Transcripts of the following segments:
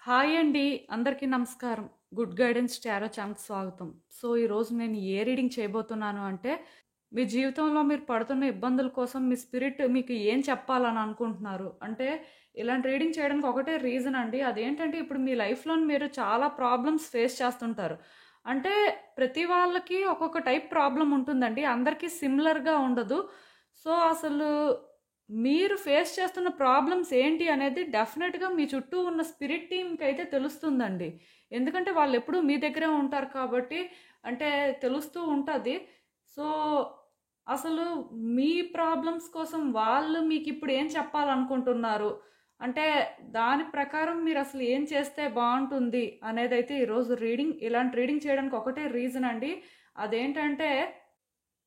Hi అండి. అందరికీ నమస్కారం. గుడ్ గైడెన్స్ టారో ఛానల్‌కి స్వాగతం. సో, ఈరోజు నేను ఏ రీడింగ్ చేయబోతున్నాను అంటే, మీ జీవితంలో మీరు పడుతున్న ఇబ్బందుల కోసం మీ స్పిరిట్ మీకు ఏం చెప్పాలని అనుకుంటున్నారు? అంటే, ఇలాంటి రీడింగ్ చేయడానికి ఒకటే రీజన్ అండి. అదేంటంటే, ఇప్పుడు మీ లైఫ్‌లోని మీరు చాలా ప్రాబ్లమ్స్ ఫేస్ చేస్తుంటారు. అంటే, ప్రతి వాళ్ళకి ఒక్కొక్క టైప్ ప్రాబ్లమ్ ఉంటుందండి. అందరికీ సిమిలర్‌గా ఉండదు. సో, అసలు మీరు ఫేస్ చేస్తున్న ప్రాబ్లమ్స్ ఏంటి అనేది డెఫినెట్‌గా మీ చుట్టూ ఉన్న స్పిరిట్ టీమ్‌కైతే తెలుస్తుందండి. ఎందుకంటే వాళ్ళెప్పుడూ మీ దగ్గరే ఉంటారు కాబట్టి అంటే తెలుస్తూ ఉంటది. సో, అసలు మీ ప్రాబ్లమ్స్ కోసం వాళ్ళు మీకిప్పుడు ఏం చెప్పాలనుకుంటున్నారు? అంటే దాని ప్రకారం మీరసలు ఏం చేస్తే బావుంటుంది అనేదైతే ఈరోజు ఇలాంటి రీడింగ్ చేయడానికి ఒకటే రీజన్ అండి. అదేంటంటే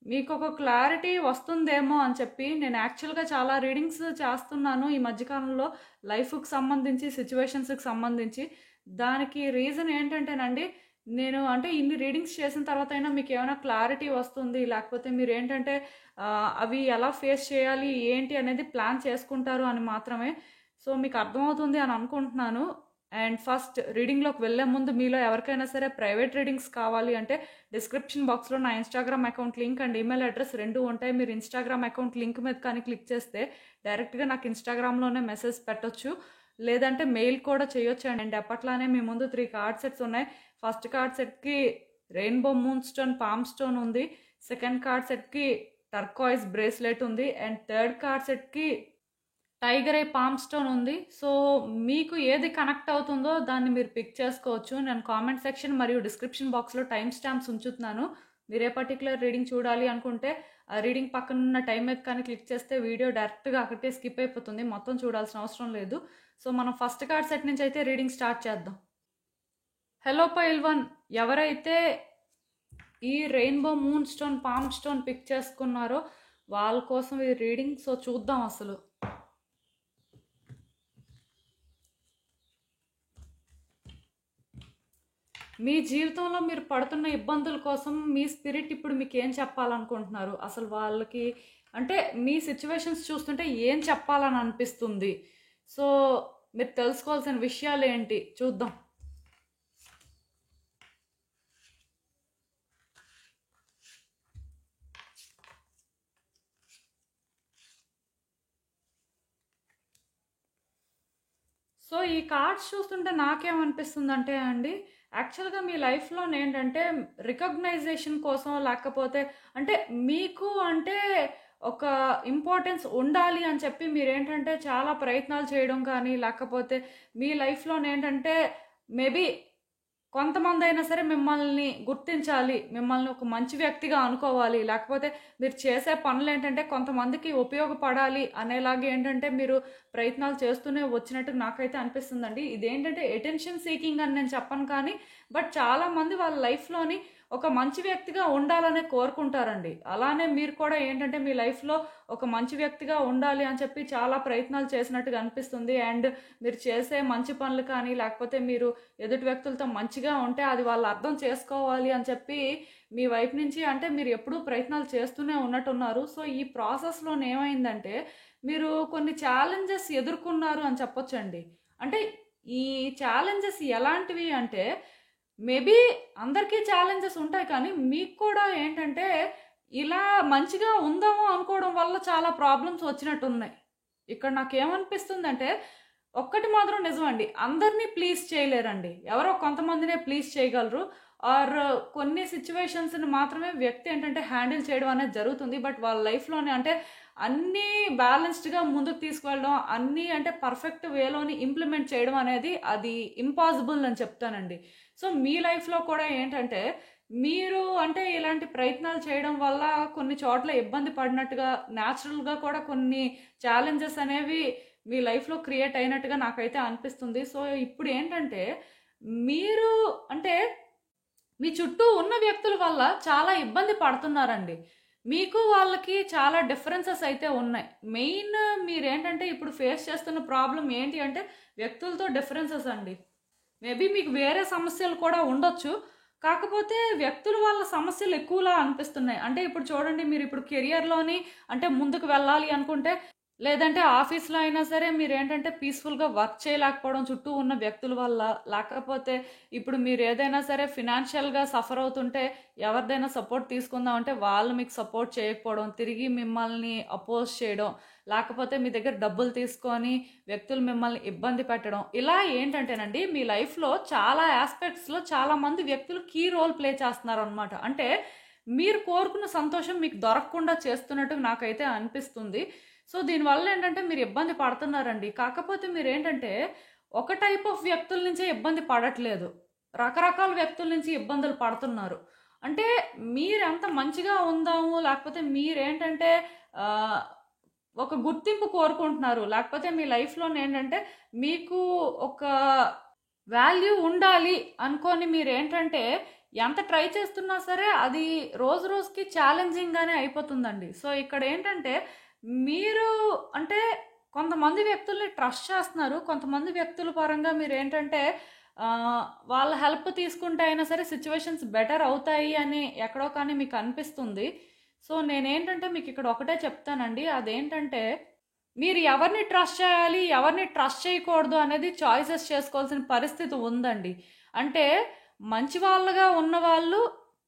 మీకొక క్లారిటీ వస్తుందేమో అని చెప్పి నేను యాక్చువల్‌గా చాలా రీడింగ్స్ చేస్తున్నాను ఈ మధ్య కాలంలో లైఫ్‌కి సంబంధించి, సిట్యుయేషన్స్‌కి సంబంధించి. దానికి రీజన్ ఏంటంటేనండి, నేను అంటే ఇన్ని రీడింగ్స్ చేసిన తర్వాతైనా మీకేమైనా క్లారిటీ వస్తుంది. లేకపోతే మీరేంటంటే అవి ఎలా ఫేస్ చేయాలి, ఏంటి అనేది ప్లాన్ చేసుకుంటారు అని మాత్రమే. సో, మీకు అర్థమవుతుంది అని అనుకుంటున్నాను. అండ్ ఫస్ట్ రీడింగ్‌లోకి వెళ్ళే ముందు మీలో ఎవరికైనా సరే ప్రైవేట్ రీడింగ్స్ కావాలి అంటే డిస్క్రిప్షన్ బాక్స్‌లో నా Instagram account link and email address 2 ఉంటాయి. మీరు ఇన్‌స్టాగ్రామ్ అకౌంట్ లింక్ మీద కానీ క్లిక్ చేస్తే డైరెక్ట్‌గా నాకు ఇన్‌స్టాగ్రామ్‌లోనే మెసేజ్ పెట్టొచ్చు. లేదంటే మెయిల్ కూడా చేయొచ్చండి. అండ్ ఎప్పట్లానే మీ ముందు 3 కార్డ్ సెట్స్ ఉన్నాయి. ఫస్ట్ కార్డ్ సెట్‌కి rainbow moonstone, palm stone ఉంది. సెకండ్ కార్డ్ సెట్‌కి టర్కాయిస్ బ్రేస్లెట్ ఉంది. అండ్ థర్డ్ కార్డ్ సెట్‌కి టైగర్ ఐ పామ్ స్టోన్ ఉంది. సో, మీకు ఏది కనెక్ట్ అవుతుందో దాన్ని మీరు పిక్ చేసుకోవచ్చు. నేను కామెంట్ సెక్షన్ మరియు డిస్క్రిప్షన్ బాక్స్‌లో టైమ్ స్టాంప్స్ ఉంచుతున్నాను. మీరు ఏ పర్టిక్యులర్ రీడింగ్ చూడాలి అనుకుంటే, ఆ రీడింగ్ పక్కనున్న టైం మీద కానీ క్లిక్ చేస్తే వీడియో డైరెక్ట్‌గా అక్కడికే స్కిప్ అయిపోతుంది. మొత్తం చూడాల్సిన అవసరం లేదు. సో, మనం ఫస్ట్ కార్డ్ సెట్ నుంచి అయితే రీడింగ్ స్టార్ట్ చేద్దాం. హలో పైల్ వన్, ఎవరైతే ఈ rainbow moonstone, palm stone pick చేసుకున్నారో వాళ్ళ కోసం ఈ రీడింగ్. సో, చూద్దాం అసలు. మీ జీవితంలో మీరు పడుతున్న ఇబ్బందుల కోసం మీ స్పిరిట్ ఇప్పుడు మీకు ఏం చెప్పాలనుకుంటున్నారు? అసలు వాళ్ళకి అంటే మీ సిచ్యువేషన్స్ చూస్తుంటే ఏం చెప్పాలని అనిపిస్తుంది? సో, మీరు తెలుసుకోవాల్సిన విషయాలు ఏంటి? చూద్దాం. సో, ఈ కార్డ్స్ చూస్తుంటే నాకేమనిపిస్తుందంటే అండి, యాక్చువల్‌గా మీ లైఫ్‌లోనేంటంటే రికగ్నైజేషన్ కోసం లేకపోతే అంటే మీకు అంటే ఒక ఇంపార్టెన్స్ ఉండాలి అని చెప్పి మీరేంటంటే చాలా ప్రయత్నాలు చేయడం కానీ, లేకపోతే మీ లైఫ్‌లోనేంటంటే మేబీ కొంతమందైనా సరే మిమ్మల్ని గుర్తించాలి. మిమ్మల్ని ఒక మంచి వ్యక్తిగా అనుకోవాలి. లేకపోతే మీరు చేసే పనులేంటంటే కొంతమందికి ఉపయోగపడాలి అనేలాగా ఏంటంటే మీరు ప్రయత్నాలు చేస్తూనే వచ్చినట్టు నాకైతే అనిపిస్తుందండి. ఇదేంటంటే అటెన్షన్ సీకింగ్ అని నేను చెప్పను కానీ, బట్ చాలామంది వాళ్ళ లైఫ్‌లోని ఒక మంచి వ్యక్తిగా ఉండాలనే కోరుకుంటారండి. అలానే మీరు కూడా ఏంటంటే మీ లైఫ్‌లో ఒక మంచి వ్యక్తిగా ఉండాలి అని చెప్పి చాలా ప్రయత్నాలు చేసినట్టుగా అనిపిస్తుంది. అండ్ మీరు చేసే మంచి పనులు కానీ, లేకపోతే మీరు ఎదుటి వ్యక్తులతో మంచిగా ఉంటే అది వాళ్ళు అర్థం చేసుకోవాలి అని చెప్పి మీ వైపు నుంచి అంటే మీరు ఎప్పుడూ ప్రయత్నాలు చేస్తూనే ఉన్నట్టున్నారు. సో, ఈ ప్రాసెస్‌లోనే ఏమైందంటే మీరు కొన్ని ఛాలెంజెస్ ఎదుర్కొన్నారు అని చెప్పొచ్చండి. అంటే ఈ ఛాలెంజెస్ ఎలాంటివి అంటే మేబీ అందరికీ ఛాలెంజెస్ ఉంటాయి కానీ మీకు కూడా ఏంటంటే ఇలా మంచిగా ఉందాము అనుకోవడం వల్ల చాలా ప్రాబ్లమ్స్ వచ్చినట్టున్నాయి. ఇక్కడ నాకేమనిపిస్తుందంటే ఒక్కటి మాత్రం నిజమండి. అందరినీ ప్లీజ్ చేయలేరండి. ఎవరో కొంతమందినే ప్లీజ్ చేయగలరు. ఆర్ కొన్ని సిట్యుయేషన్స్‌ని మాత్రమే వ్యక్తి ఏంటంటే హ్యాండిల్ చేయడం అనేది జరుగుతుంది. బట్ వాళ్ళ లైఫ్‌లోనే అంటే అన్నీ బ్యాలెన్స్డ్‌గా ముందుకు తీసుకువెళ్ళడం, అన్నీ అంటే పర్ఫెక్ట్ వేలోని ఇంప్లిమెంట్ చేయడం అనేది అది ఇంపాసిబుల్ అని చెప్తానండి. సో, మీ లైఫ్‌లో కూడా ఏంటంటే మీరు అంటే ఇలాంటి ప్రయత్నాలు చేయడం వల్ల కొన్ని చోట్ల ఇబ్బంది పడినట్టుగా, న్యాచురల్‌గా కూడా కొన్ని ఛాలెంజెస్ అనేవి మీ లైఫ్‌లో క్రియేట్ అయినట్టుగా నాకైతే అనిపిస్తుంది. సో, ఇప్పుడు ఏంటంటే మీరు అంటే మీ చుట్టూ ఉన్న వ్యక్తుల వల్ల చాలా ఇబ్బంది పడుతున్నారండి. మీకు వాళ్ళకి చాలా డిఫరెన్సెస్ అయితే ఉన్నాయి. మెయిన్ మీరేంటంటే ఇప్పుడు ఫేస్ చేస్తున్న ప్రాబ్లమ్ ఏంటి అంటే వ్యక్తులతో డిఫరెన్సెస్ అండి. మేబీ మీకు వేరే సమస్యలు కూడా ఉండొచ్చు. కాకపోతే వ్యక్తుల వల్ల సమస్యలు ఎక్కువలా అనిపిస్తున్నాయి. అంటే ఇప్పుడు చూడండి మీరు ఇప్పుడు కెరియర్‌లోని అంటే ముందుకు వెళ్ళాలి అనుకుంటే లేదంటే ఆఫీస్‌లో అయినా సరే మీరేంటంటే పీస్‌ఫుల్‌గా వర్క్ చేయలేకపోవడం చుట్టూ ఉన్న వ్యక్తుల వల్ల, లేకపోతే ఇప్పుడు మీరేదైనా సరే ఫినాన్షియల్‌గా సఫర్ అవుతుంటే ఎవరిదైనా సపోర్ట్ తీసుకుందాం అంటే వాళ్ళు మీకు సపోర్ట్ చేయకపోవడం, తిరిగి మిమ్మల్ని అపోజ్ చేయడం, లేకపోతే మీ దగ్గర డబ్బులు తీసుకొని వ్యక్తులు మిమ్మల్ని ఇబ్బంది పెట్టడం. ఇలా ఏంటంటేనండి మీ లైఫ్‌లో చాలా యాస్పెక్ట్స్‌లో చాలామంది వ్యక్తులు కీ రోల్ ప్లే చేస్తున్నారనమాట. అంటే మీరు కోరుకున్న సంతోషం మీకు దొరకకుండా చేస్తున్నట్టు నాకైతే అనిపిస్తుంది. సో, దీనివల్ల ఏంటంటే మీరు ఇబ్బంది పడుతున్నారండి. కాకపోతే మీరేంటంటే, ఒక టైప్ ఆఫ్ వ్యక్తుల నుంచే ఇబ్బంది పడట్లేదు. రకరకాల వ్యక్తుల నుంచి ఇబ్బందులు పడుతున్నారు. అంటే మీరెంత మంచిగా ఉందాము, లేకపోతే మీరేంటంటే ఆహ్, ఒక గుర్తింపు కోరుకుంటున్నారు. లేకపోతే మీ లైఫ్‌లోనేంటంటే, మీకు ఒక వాల్యూ ఉండాలి అనుకోని మీరేంటంటే, ఎంత ట్రై చేస్తున్నా సరే అది రోజు రోజుకి ఛాలెంజింగ్‌గానే అయిపోతుందండి. సో, ఇక్కడేంటంటే మీరు అంటే కొంతమంది వ్యక్తుల్ని ట్రస్ట్ చేస్తున్నారు. కొంతమంది వ్యక్తుల పరంగా మీరేంటంటే వాళ్ళ హెల్ప్ తీసుకుంటే అయినా సరే సిట్యుయేషన్స్ బెటర్ అవుతాయి అని ఎక్కడో కానీ మీకు అనిపిస్తుంది. సో, నేనేంటంటే మీకు ఇక్కడ ఒకటే చెప్తానండి. అదేంటంటే మీరు ఎవరిని ట్రస్ట్ చేయాలి, ఎవరిని ట్రస్ట్ చేయకూడదు అనేది చాయిసెస్ చేసుకోవాల్సిన పరిస్థితి ఉందండి. అంటే మంచి వాళ్ళుగా ఉన్నవాళ్ళు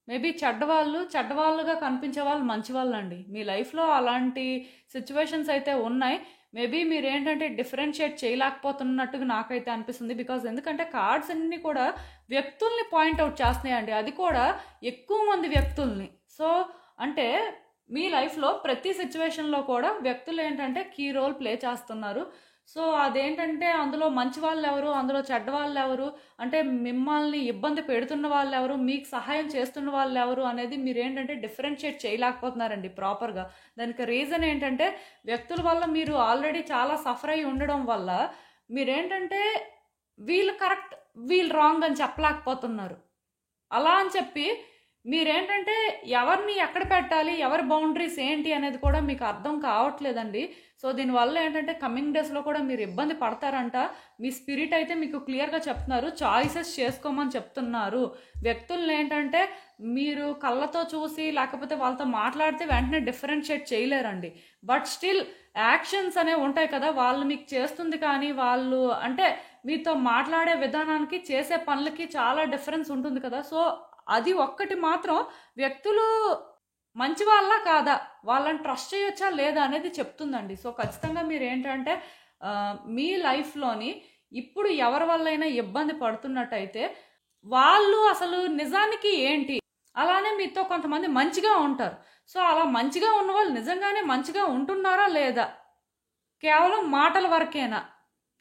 మేబీ చెడ్డవాళ్ళు, చెడ్డవాళ్ళుగా కనిపించే వాళ్ళు మంచివాళ్ళండి. మీ లైఫ్‌లో అలాంటి సిట్యుయేషన్స్ అయితే ఉన్నాయి. మేబీ మీరేంటంటే డిఫరెన్షియేట్ చేయలేకపోతున్నట్టుగా నాకైతే అనిపిస్తుంది. బికాజ్ ఎందుకంటే కార్డ్స్ అన్నీ కూడా వ్యక్తుల్ని పాయింట్ ఔట్ చేస్తున్నాయండి. అది కూడా ఎక్కువ మంది వ్యక్తుల్ని. సో, అంటే మీ లైఫ్‌లో ప్రతి సిట్యుయేషన్‌లో కూడా వ్యక్తులేంటంటే కీ రోల్ ప్లే చేస్తున్నారు. సో, అదేంటంటే అందులో మంచి వాళ్ళెవరు, అందులో చెడ్డవాళ్ళెవరు, అంటే మిమ్మల్ని ఇబ్బంది పెడుతున్న వాళ్ళెవరు, మీకు సహాయం చేస్తున్న వాళ్ళెవరు అనేది మీరేంటంటే డిఫరెన్షియేట్ చేయలేకపోతున్నారండి ప్రాపర్‌గా. దానికి రీజన్ ఏంటంటే వ్యక్తుల వల్ల మీరు ఆల్రెడీ చాలా సఫర్ అయ్యి ఉండడం వల్ల మీరేంటంటే వీళ్ళు కరెక్ట్, వీళ్ళు రాంగ్ అని చెప్పలేకపోతున్నారు. అలా అని చెప్పి మీరేంటంటే ఎవరిని ఎక్కడ పెట్టాలి, ఎవరి బౌండరీస్ ఏంటి అనేది కూడా మీకు అర్థం కావట్లేదండి. సో, దీనివల్ల ఏంటంటే కమింగ్ డేస్‌లో కూడా మీరు ఇబ్బంది పడతారంట. మీ స్పిరిట్ అయితే మీకు క్లియర్‌గా చెప్తున్నారు. చాయిసెస్ చేసుకోమని చెప్తున్నారు. వ్యక్తుల్ని ఏంటంటే మీరు కళ్ళతో చూసి లేకపోతే వాళ్ళతో మాట్లాడితే వెంటనే డిఫరెన్షియేట్ చేయలేరండి. బట్ స్టిల్ యాక్షన్స్ అనేవి ఉంటాయి కదా! వాళ్ళు మీకు చేస్తుంది కానీ వాళ్ళు అంటే మీతో మాట్లాడే విధానానికి, చేసే పనులకి చాలా డిఫరెన్స్ ఉంటుంది కదా! సో, అది ఒక్కటి మాత్రం వ్యక్తులు మంచి వాళ్ళా కాదా? వాళ్ళని ట్రస్ట్ చేయొచ్చా లేదా అనేది చెప్తుందండి. సో, ఖచ్చితంగా మీరేంటంటే మీ లైఫ్‌లోని ఇప్పుడు ఎవరి వల్లైనా ఇబ్బంది పడుతున్నట్టయితే, వాళ్ళు అసలు నిజానికి ఏంటి? అలానే మీతో కొంతమంది మంచిగా ఉంటారు. సో, అలా మంచిగా ఉన్నవాళ్ళు నిజంగానే మంచిగా ఉంటున్నారా లేదా? కేవలం మాటల వరకేనా?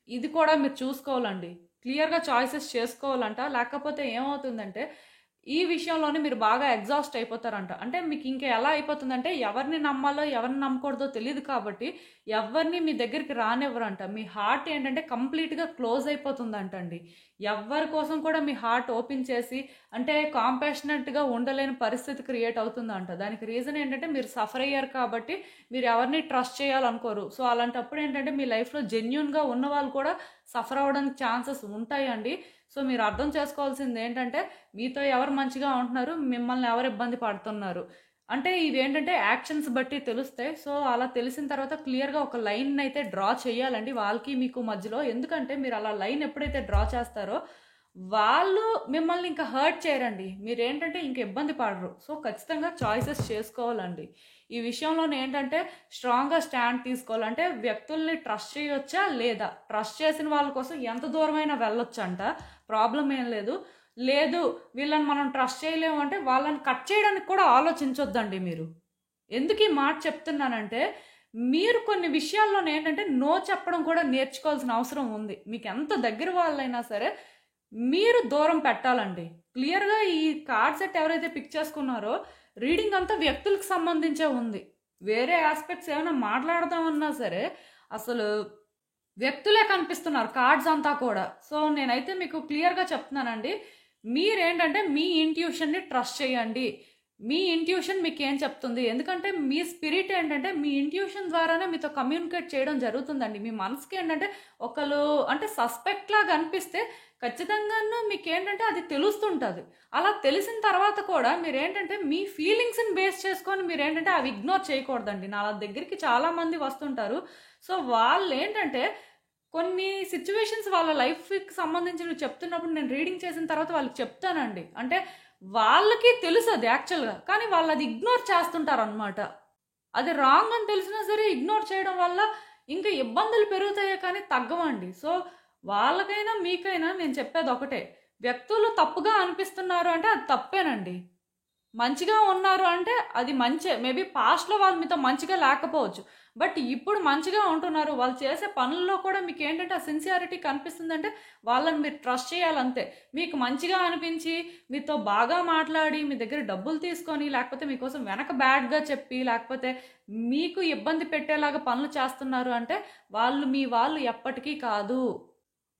ఇది కూడా మీరు చూసుకోవాలండి. క్లియర్‌గా చాయిసెస్ చేసుకోవాలంట. లేకపోతే ఏమవుతుందంటే ఈ విషయంలోనే మీరు బాగా ఎగ్జాస్ట్ అయిపోతారంట. అంటే మీకు ఇంకా ఎలా అయిపోతుందంటే ఎవరిని నమ్మాలో, ఎవరిని నమ్మకూడదో తెలీదు కాబట్టి ఎవరిని మీ దగ్గరికి రానివ్వరంట. మీ హార్ట్ ఏంటంటే కంప్లీట్‌గా క్లోజ్ అయిపోతుందంటండి. ఎవ్వరి కోసం కూడా మీ హార్ట్ ఓపెన్ చేసి అంటే కాంపాషనేట్‌గా ఉండలేని పరిస్థితి క్రియేట్ అవుతుందంట. దానికి రీజన్ ఏంటంటే మీరు సఫర్ అయ్యారు కాబట్టి మీరు ఎవరిని ట్రస్ట్ చేయాలనుకోరు. సో, అలాంటప్పుడు ఏంటంటే మీ లైఫ్‌లో జెన్యూన్‌గా ఉన్నవాళ్ళు కూడా సఫర్ అవ్వడానికి ఛాన్సెస్ ఉంటాయండి. సో, మీరు అర్థం చేసుకోవాల్సింది ఏంటంటే మీతో ఎవరు మంచిగా ఉంటున్నారు, మిమ్మల్ని ఎవరు ఇబ్బంది పడుతున్నారు. అంటే ఇవేంటంటే యాక్షన్స్ బట్టి తెలుస్తాయి. సో, అలా తెలిసిన తర్వాత క్లియర్‌గా ఒక లైన్‌నయితే డ్రా చేయాలండి వాళ్ళకి మీకు మధ్యలో. ఎందుకంటే మీరు అలా లైన్ ఎప్పుడైతే డ్రా చేస్తారో వాళ్ళు మిమ్మల్ని ఇంకా హర్ట్ చేయరండి. మీరేంటంటే ఇంక ఇబ్బంది పడరు. సో, ఖచ్చితంగా చాయిసెస్ చేసుకోవాలండి. ఈ విషయంలోనేంటంటే స్ట్రాంగ్‌గా స్టాండ్ తీసుకోవాలి. అంటే వ్యక్తుల్ని ట్రస్ట్ చేయొచ్చా లేదా? ట్రస్ట్ చేసిన వాళ్ళ కోసం ఎంత దూరమైనా వెళ్ళొచ్చంట. ప్రాబ్లమ్ ఏం లేదు. లేదు వీళ్ళని మనం ట్రస్ట్ చేయలేము అంటే వాళ్ళని కట్ చేయడానికి కూడా ఆలోచించొద్దండి మీరు. ఎందుకు ఈ మాట చెప్తున్నానంటే మీరు కొన్ని విషయాల్లోనేంటంటే నో చెప్పడం కూడా నేర్చుకోవాల్సిన అవసరం ఉంది. మీకు ఎంత దగ్గర వాళ్ళైనా సరే మీరు దూరం పెట్టాలండి. క్లియర్‌గా ఈ కార్డ్ సెట్ ఎవరైతే పిక్ చేసుకున్నారో రీడింగ్ అంతా వ్యక్తులకు సంబంధించే ఉంది. వేరే ఆస్పెక్ట్స్ ఏమైనా మాట్లాడదామన్నా సరే అసలు వ్యక్తులే కనిపిస్తున్నారు కార్డ్స్ అంతా కూడా. సో, నేనైతే మీకు క్లియర్‌గా చెప్తున్నానండి. మీరేంటంటే మీ ఇంట్యూషన్‌ని ట్రస్ట్ చేయండి. మీ ఇంట్యూషన్ మీకేం చెప్తుంది? ఎందుకంటే మీ స్పిరిట్ ఏంటంటే మీ ఇంట్యూషన్ ద్వారానే మీతో కమ్యూనికేట్ చేయడం జరుగుతుందండి. మీ మనసుకి ఏంటంటే ఒకళ్ళు అంటే సస్పెక్ట్ లాగా అనిపిస్తే ఖచ్చితంగాను మీకేంటంటే అది తెలుస్తుంటుంది. అలా తెలిసిన తర్వాత కూడా మీరేంటంటే మీ ఫీలింగ్స్ని బేస్ చేసుకొని మీరేంటంటే అవి ఇగ్నోర్ చేయకూడదండి. నా దగ్గరికి చాలామంది వస్తుంటారు. సో వాళ్ళు ఏంటంటే కొన్ని సిచ్యువేషన్స్ వాళ్ళ లైఫ్కి సంబంధించినవి చెప్తున్నప్పుడు నేను రీడింగ్ చేసిన తర్వాత వాళ్ళకి చెప్తానండి. అంటే వాళ్ళకి తెలుసు అది యాక్చువల్గా, కానీ వాళ్ళు అది ఇగ్నోర్ చేస్తుంటారు అనమాట. అది రాంగ్ అని తెలిసినా సరే ఇగ్నోర్ చేయడం వల్ల ఇంకా ఇబ్బందులు పెరుగుతాయే కానీ తగ్గవండి. సో వాళ్ళకైనా మీకైనా నేను చెప్పేది ఒకటే, వ్యక్తులు తప్పుగా అనిపిస్తున్నారు అంటే అది తప్పేనండి. మంచిగా ఉన్నారు అంటే అది మంచే. మేబీ పాస్ట్లో వాళ్ళు మీతో మంచిగా లేకపోవచ్చు, బట్ ఇప్పుడు మంచిగా ఉంటున్నారు. వాళ్ళు చేసే పనుల్లో కూడా మీకు ఏంటంటే ఆ సిన్సియారిటీ కనిపిస్తుందంటే వాళ్ళని మీరు ట్రస్ట్ చేయాలంతే. మీకు మంచిగా అనిపించి మీతో బాగా మాట్లాడి మీ దగ్గర డబ్బులు తీసుకొని లేకపోతే మీకోసం వెనక బ్యాడ్గా చెప్పి లేకపోతే మీకు ఇబ్బంది పెట్టేలాగా పనులు చేస్తున్నారు అంటే వాళ్ళు ఎప్పటికీ కాదు.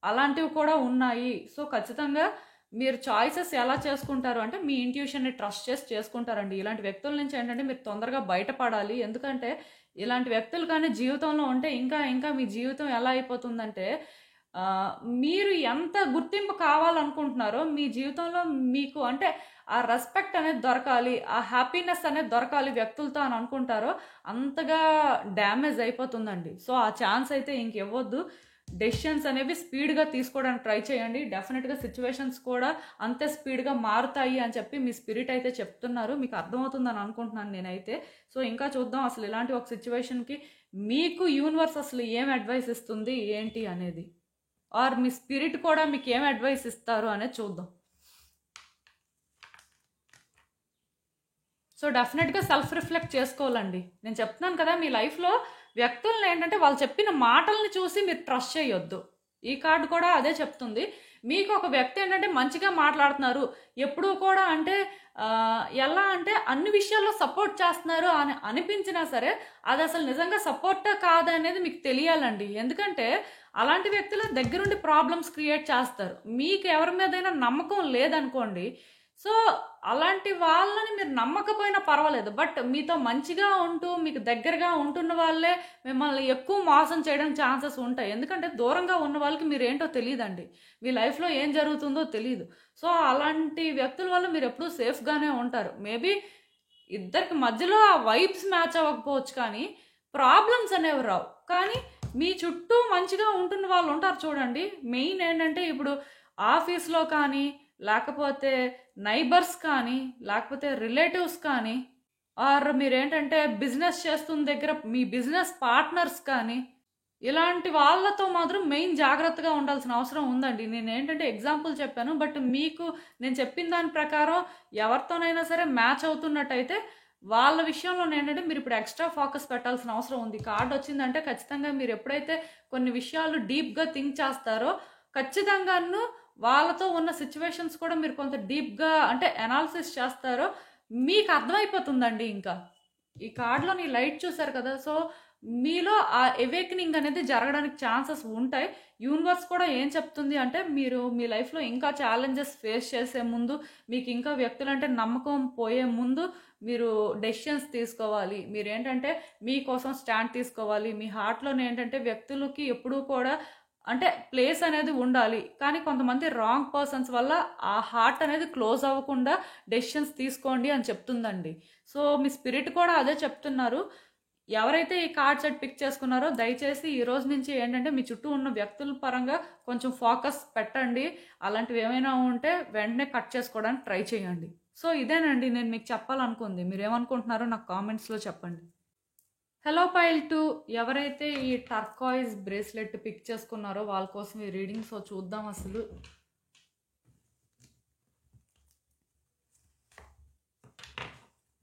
అలాంటివి కూడా ఉన్నాయి. సో ఖచ్చితంగా మీరు చాయిసెస్ ఎలా చేసుకుంటారు అంటే మీ ఇంట్యూషన్ని ట్రస్ట్ చేసి చేసుకుంటారండి. ఇలాంటి వ్యక్తుల నుంచి ఏంటంటే మీరు తొందరగా బయటపడాలి. ఎందుకంటే ఇలాంటి వ్యక్తులు కానీ జీవితంలో ఉంటే ఇంకా ఇంకా మీ జీవితం ఎలా అయిపోతుందంటే మీరు ఎంత గుర్తింపు కావాలనుకుంటున్నారో మీ జీవితంలో మీకు అంటే ఆ రెస్పెక్ట్ అనేది దొరకాలి, ఆ హ్యాపీనెస్ అనేది దొరకాలి వ్యక్తులతో అని అనుకుంటారో అంతగా డ్యామేజ్ అయిపోతుందండి. సో ఆ ఛాన్స్ అయితే ఇంకివ్వద్దు. డెసిషన్స్ అనేవి స్పీడ్గా తీసుకోవడానికి ట్రై చేయండి. డెఫినెట్గా సిచ్యువేషన్స్ కూడా అంతే స్పీడ్గా మారుతాయి అని చెప్పి మీ స్పిరిట్ అయితే చెప్తున్నారు. మీకు అర్థమవుతుందని అనుకుంటున్నాను నేనైతే. సో ఇంకా చూద్దాం అసలు ఇలాంటి ఒక సిచ్యువేషన్కి మీకు యూనివర్స్ అసలు ఏం అడ్వైస్ ఇస్తుంది ఏంటి అనేది, ఆర్ మీ స్పిరిట్ కూడా మీకు ఏం అడ్వైస్ ఇస్తారు అనేది చూద్దాం. సో డెఫినెట్గా సెల్ఫ్ రిఫ్లెక్ట్ చేసుకోవాలండి. నేను చెప్తున్నాను కదా, మీ లైఫ్లో వ్యక్తులను ఏంటంటే వాళ్ళు చెప్పిన మాటల్ని చూసి మీరు ట్రస్ట్ చేయొద్దు. ఈ కార్డు కూడా అదే చెప్తుంది. మీకు ఒక వ్యక్తి ఏంటంటే మంచిగా మాట్లాడుతున్నారు, ఎప్పుడూ కూడా అంటే ఎలా అంటే అన్ని విషయాల్లో సపోర్ట్ చేస్తున్నారు అని అనిపించినా సరే అది అసలు నిజంగా సపోర్ట్ కాదనేది మీకు తెలియాలండి. ఎందుకంటే అలాంటి వ్యక్తుల దగ్గరుండి ప్రాబ్లమ్స్ క్రియేట్ చేస్తారు. మీకు ఎవరి మీదైనా నమ్మకం లేదనుకోండి, సో అలాంటి వాళ్ళని మీరు నమ్మకపోయినా పర్వాలేదు, బట్ మీతో మంచిగా ఉంటూ మీకు దగ్గరగా ఉంటున్న వాళ్ళే మిమ్మల్ని ఎక్కువ మోసం చేయడానికి ఛాన్సెస్ ఉంటాయి. ఎందుకంటే దూరంగా ఉన్న వాళ్ళకి మీరు ఏంటో తెలియదండి, మీ లైఫ్లో ఏం జరుగుతుందో తెలియదు. సో అలాంటి వ్యక్తుల వల్ల మీరు ఎప్పుడూ సేఫ్గానే ఉంటారు. మేబీ ఇద్దరికి మధ్యలో ఆ వైబ్స్ మ్యాచ్ అవ్వకపోవచ్చు కానీ ప్రాబ్లమ్స్ అనేవి రావు. కానీ మీ చుట్టూ మంచిగా ఉంటున్న వాళ్ళు ఉంటారు చూడండి. మెయిన్ ఏంటంటే ఇప్పుడు ఆఫీస్లో కానీ లేకపోతే నైబర్స్ కానీ లేకపోతే రిలేటివ్స్ కానీ ఆర్ మీరేంటంటే బిజినెస్ చేస్తున్న దగ్గర మీ బిజినెస్ పార్ట్నర్స్ కానీ ఇలాంటి వాళ్ళతో మాత్రం మెయిన్ జాగ్రత్తగా ఉండాల్సిన అవసరం ఉందండి. నేను ఏంటంటే ఎగ్జాంపుల్ చెప్పాను, బట్ మీకు నేను చెప్పిన దాని ప్రకారం ఎవరితోనైనా సరే మ్యాచ్ అవుతున్నట్టయితే వాళ్ళ విషయంలో ఏంటంటే మీరు ఇప్పుడు ఎక్స్ట్రా ఫోకస్ పెట్టాల్సిన అవసరం ఉంది. కార్డు వచ్చిందంటే ఖచ్చితంగా మీరు ఎప్పుడైతే కొన్ని విషయాలు డీప్గా థింక్ చేస్తారో ఖచ్చితంగాను వాళ్ళతో ఉన్న సిచ్యువేషన్స్ కూడా మీరు కొంత డీప్గా అంటే అనాలిసిస్ చేస్తారో మీకు అర్థమైపోతుందండి. ఇంకా ఈ కార్డులో నీ లైట్ చూసారు కదా, సో మీలో ఆ అవేకనింగ్ అనేది జరగడానికి ఛాన్సెస్ ఉంటాయి. యూనివర్స్ కూడా ఏం చెప్తుంది అంటే మీరు మీ లైఫ్లో ఇంకా ఛాలెంజెస్ ఫేస్ చేసే ముందు, మీకు ఇంకా వ్యక్తులంటే నమ్మకం పోయే ముందు మీరు డెసిషన్స్ తీసుకోవాలి. మీరేంటంటే మీకోసం స్టాండ్ తీసుకోవాలి. మీ హార్ట్లోనే ఏంటంటే వ్యక్తులకి ఎప్పుడూ కూడా అంటే ప్లేస్ అనేది ఉండాలి, కానీ కొంతమంది రాంగ్ పర్సన్స్ వల్ల ఆ హార్ట్ అనేది క్లోజ్ అవ్వకుండా డెసిషన్స్ తీసుకోండి అని చెప్తుందండి. సో మీ స్పిరిట్ కూడా అదే చెప్తున్నారు. ఎవరైతే ఈ కార్డ్ సెట్ పిక్ చేసుకున్నారో దయచేసి ఈ రోజు నుంచి ఏంటంటే మీ చుట్టూ ఉన్న వ్యక్తుల పరంగా కొంచెం ఫోకస్ పెట్టండి. అలాంటివి ఏమైనా ఉంటే వెంటనే కట్ చేసుకోవడానికి ట్రై చేయండి. సో ఇదేనండి నేను మీకు చెప్పాలనుకుంది. మీరు ఏమనుకుంటున్నారో నాకు కామెంట్స్లో చెప్పండి. హలో పైల్ 2, ఎవరైతే ఈ టర్కాయిజ్ బ్రేస్లెట్ పిక్ చేసుకున్నారో వాళ్ళ కోసం ఈ రీడింగ్. సో చూద్దాం అసలు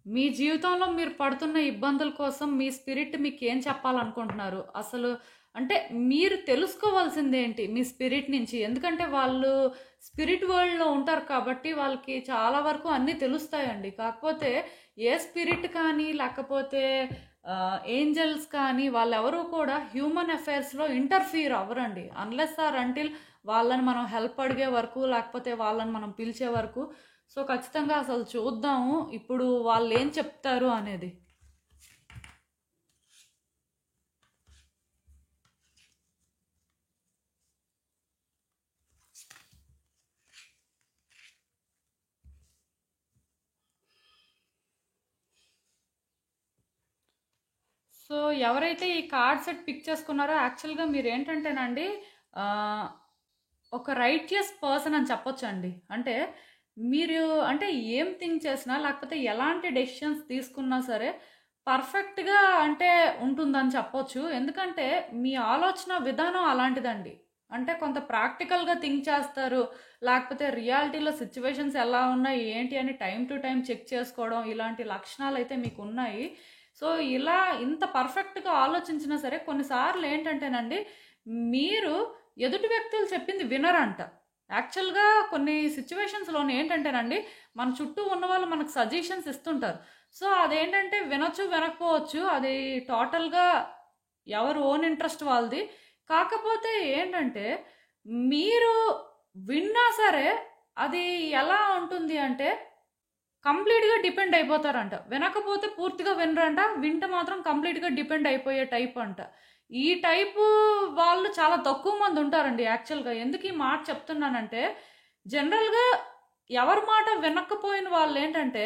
మీ జీవితంలో మీరు పడుతున్న ఇబ్బందుల కోసం మీ స్పిరిట్ మీకు ఏం చెప్పాలనుకుంటున్నారు అసలు. అంటే మీరు తెలుసుకోవాల్సింది ఏంటి మీ స్పిరిట్ నుంచి, ఎందుకంటే వాళ్ళు స్పిరిట్ వరల్డ్లో ఉంటారు కాబట్టి వాళ్ళకి చాలా వరకు అన్నీ తెలుస్తాయండి. కాకపోతే ఏ స్పిరిట్ కానీ లేకపోతే ఏంజల్స్ కానీ వాళ్ళెవరూ కూడా హ్యూమన్ అఫైర్స్లో ఇంటర్ఫియర్ అవ్వరండి, అన్లెస్ ఆర్ అంటిల్ వాళ్ళని మనం హెల్ప్ అడిగే వరకు లేకపోతే వాళ్ళని మనం పిలిచే వరకు. సో ఖచ్చితంగా అసలు చూద్దాము ఇప్పుడు వాళ్ళు ఏం చెప్తారు అనేది. సో ఎవరైతే ఈ కార్డ్ సెట్ పిక్ చేసుకున్నారో యాక్చువల్గా మీరు ఏంటంటేనండి ఒక రైటియస్ పర్సన్ అని చెప్పొచ్చండి. అంటే మీరు అంటే ఏం థింక్ చేసినా లేకపోతే ఎలాంటి డెసిషన్స్ తీసుకున్నా సరే పర్ఫెక్ట్గా అంటే ఉంటుందని చెప్పొచ్చు. ఎందుకంటే మీ ఆలోచన విధానం అలాంటిదండి. అంటే కొంత ప్రాక్టికల్గా థింక్ చేస్తారు, లేకపోతే రియాలిటీలో సిచ్యువేషన్స్ ఎలా ఉన్నాయి ఏంటి అని టైం టు టైం చెక్ చేసుకోవడం, ఇలాంటి లక్షణాలు అయితే మీకు ఉన్నాయి. సో ఇలా ఇంత పర్ఫెక్ట్గా ఆలోచించినా సరే కొన్నిసార్లు ఏంటంటేనండి మీరు ఎదుటి వ్యక్తులు చెప్పింది వినరంట. యాక్చువల్గా కొన్ని సిచ్యువేషన్స్లోనే ఏంటంటేనండి మన చుట్టూ ఉన్న వాళ్ళు మనకు సజెషన్స్ ఇస్తుంటారు. సో అదేంటంటే వినొచ్చు వినకపోవచ్చు, అది టోటల్గా ఎవరు ఓన్ ఇంట్రెస్ట్ వాళ్ళది. కాకపోతే ఏంటంటే మీరు విన్నా సరే అది ఎలా ఉంటుంది అంటే కంప్లీట్గా డిపెండ్ అయిపోతారంట. వినకపోతే పూర్తిగా వినరంట, వింటే మాత్రం కంప్లీట్గా డిపెండ్ అయిపోయే టైప్ అంట. ఈ టైపు వాళ్ళు చాలా తక్కువ మంది ఉంటారండి యాక్చువల్గా. ఎందుకు ఈ మాట చెప్తున్నానంటే జనరల్గా ఎవరి మాట వినకపోయిన వాళ్ళు ఏంటంటే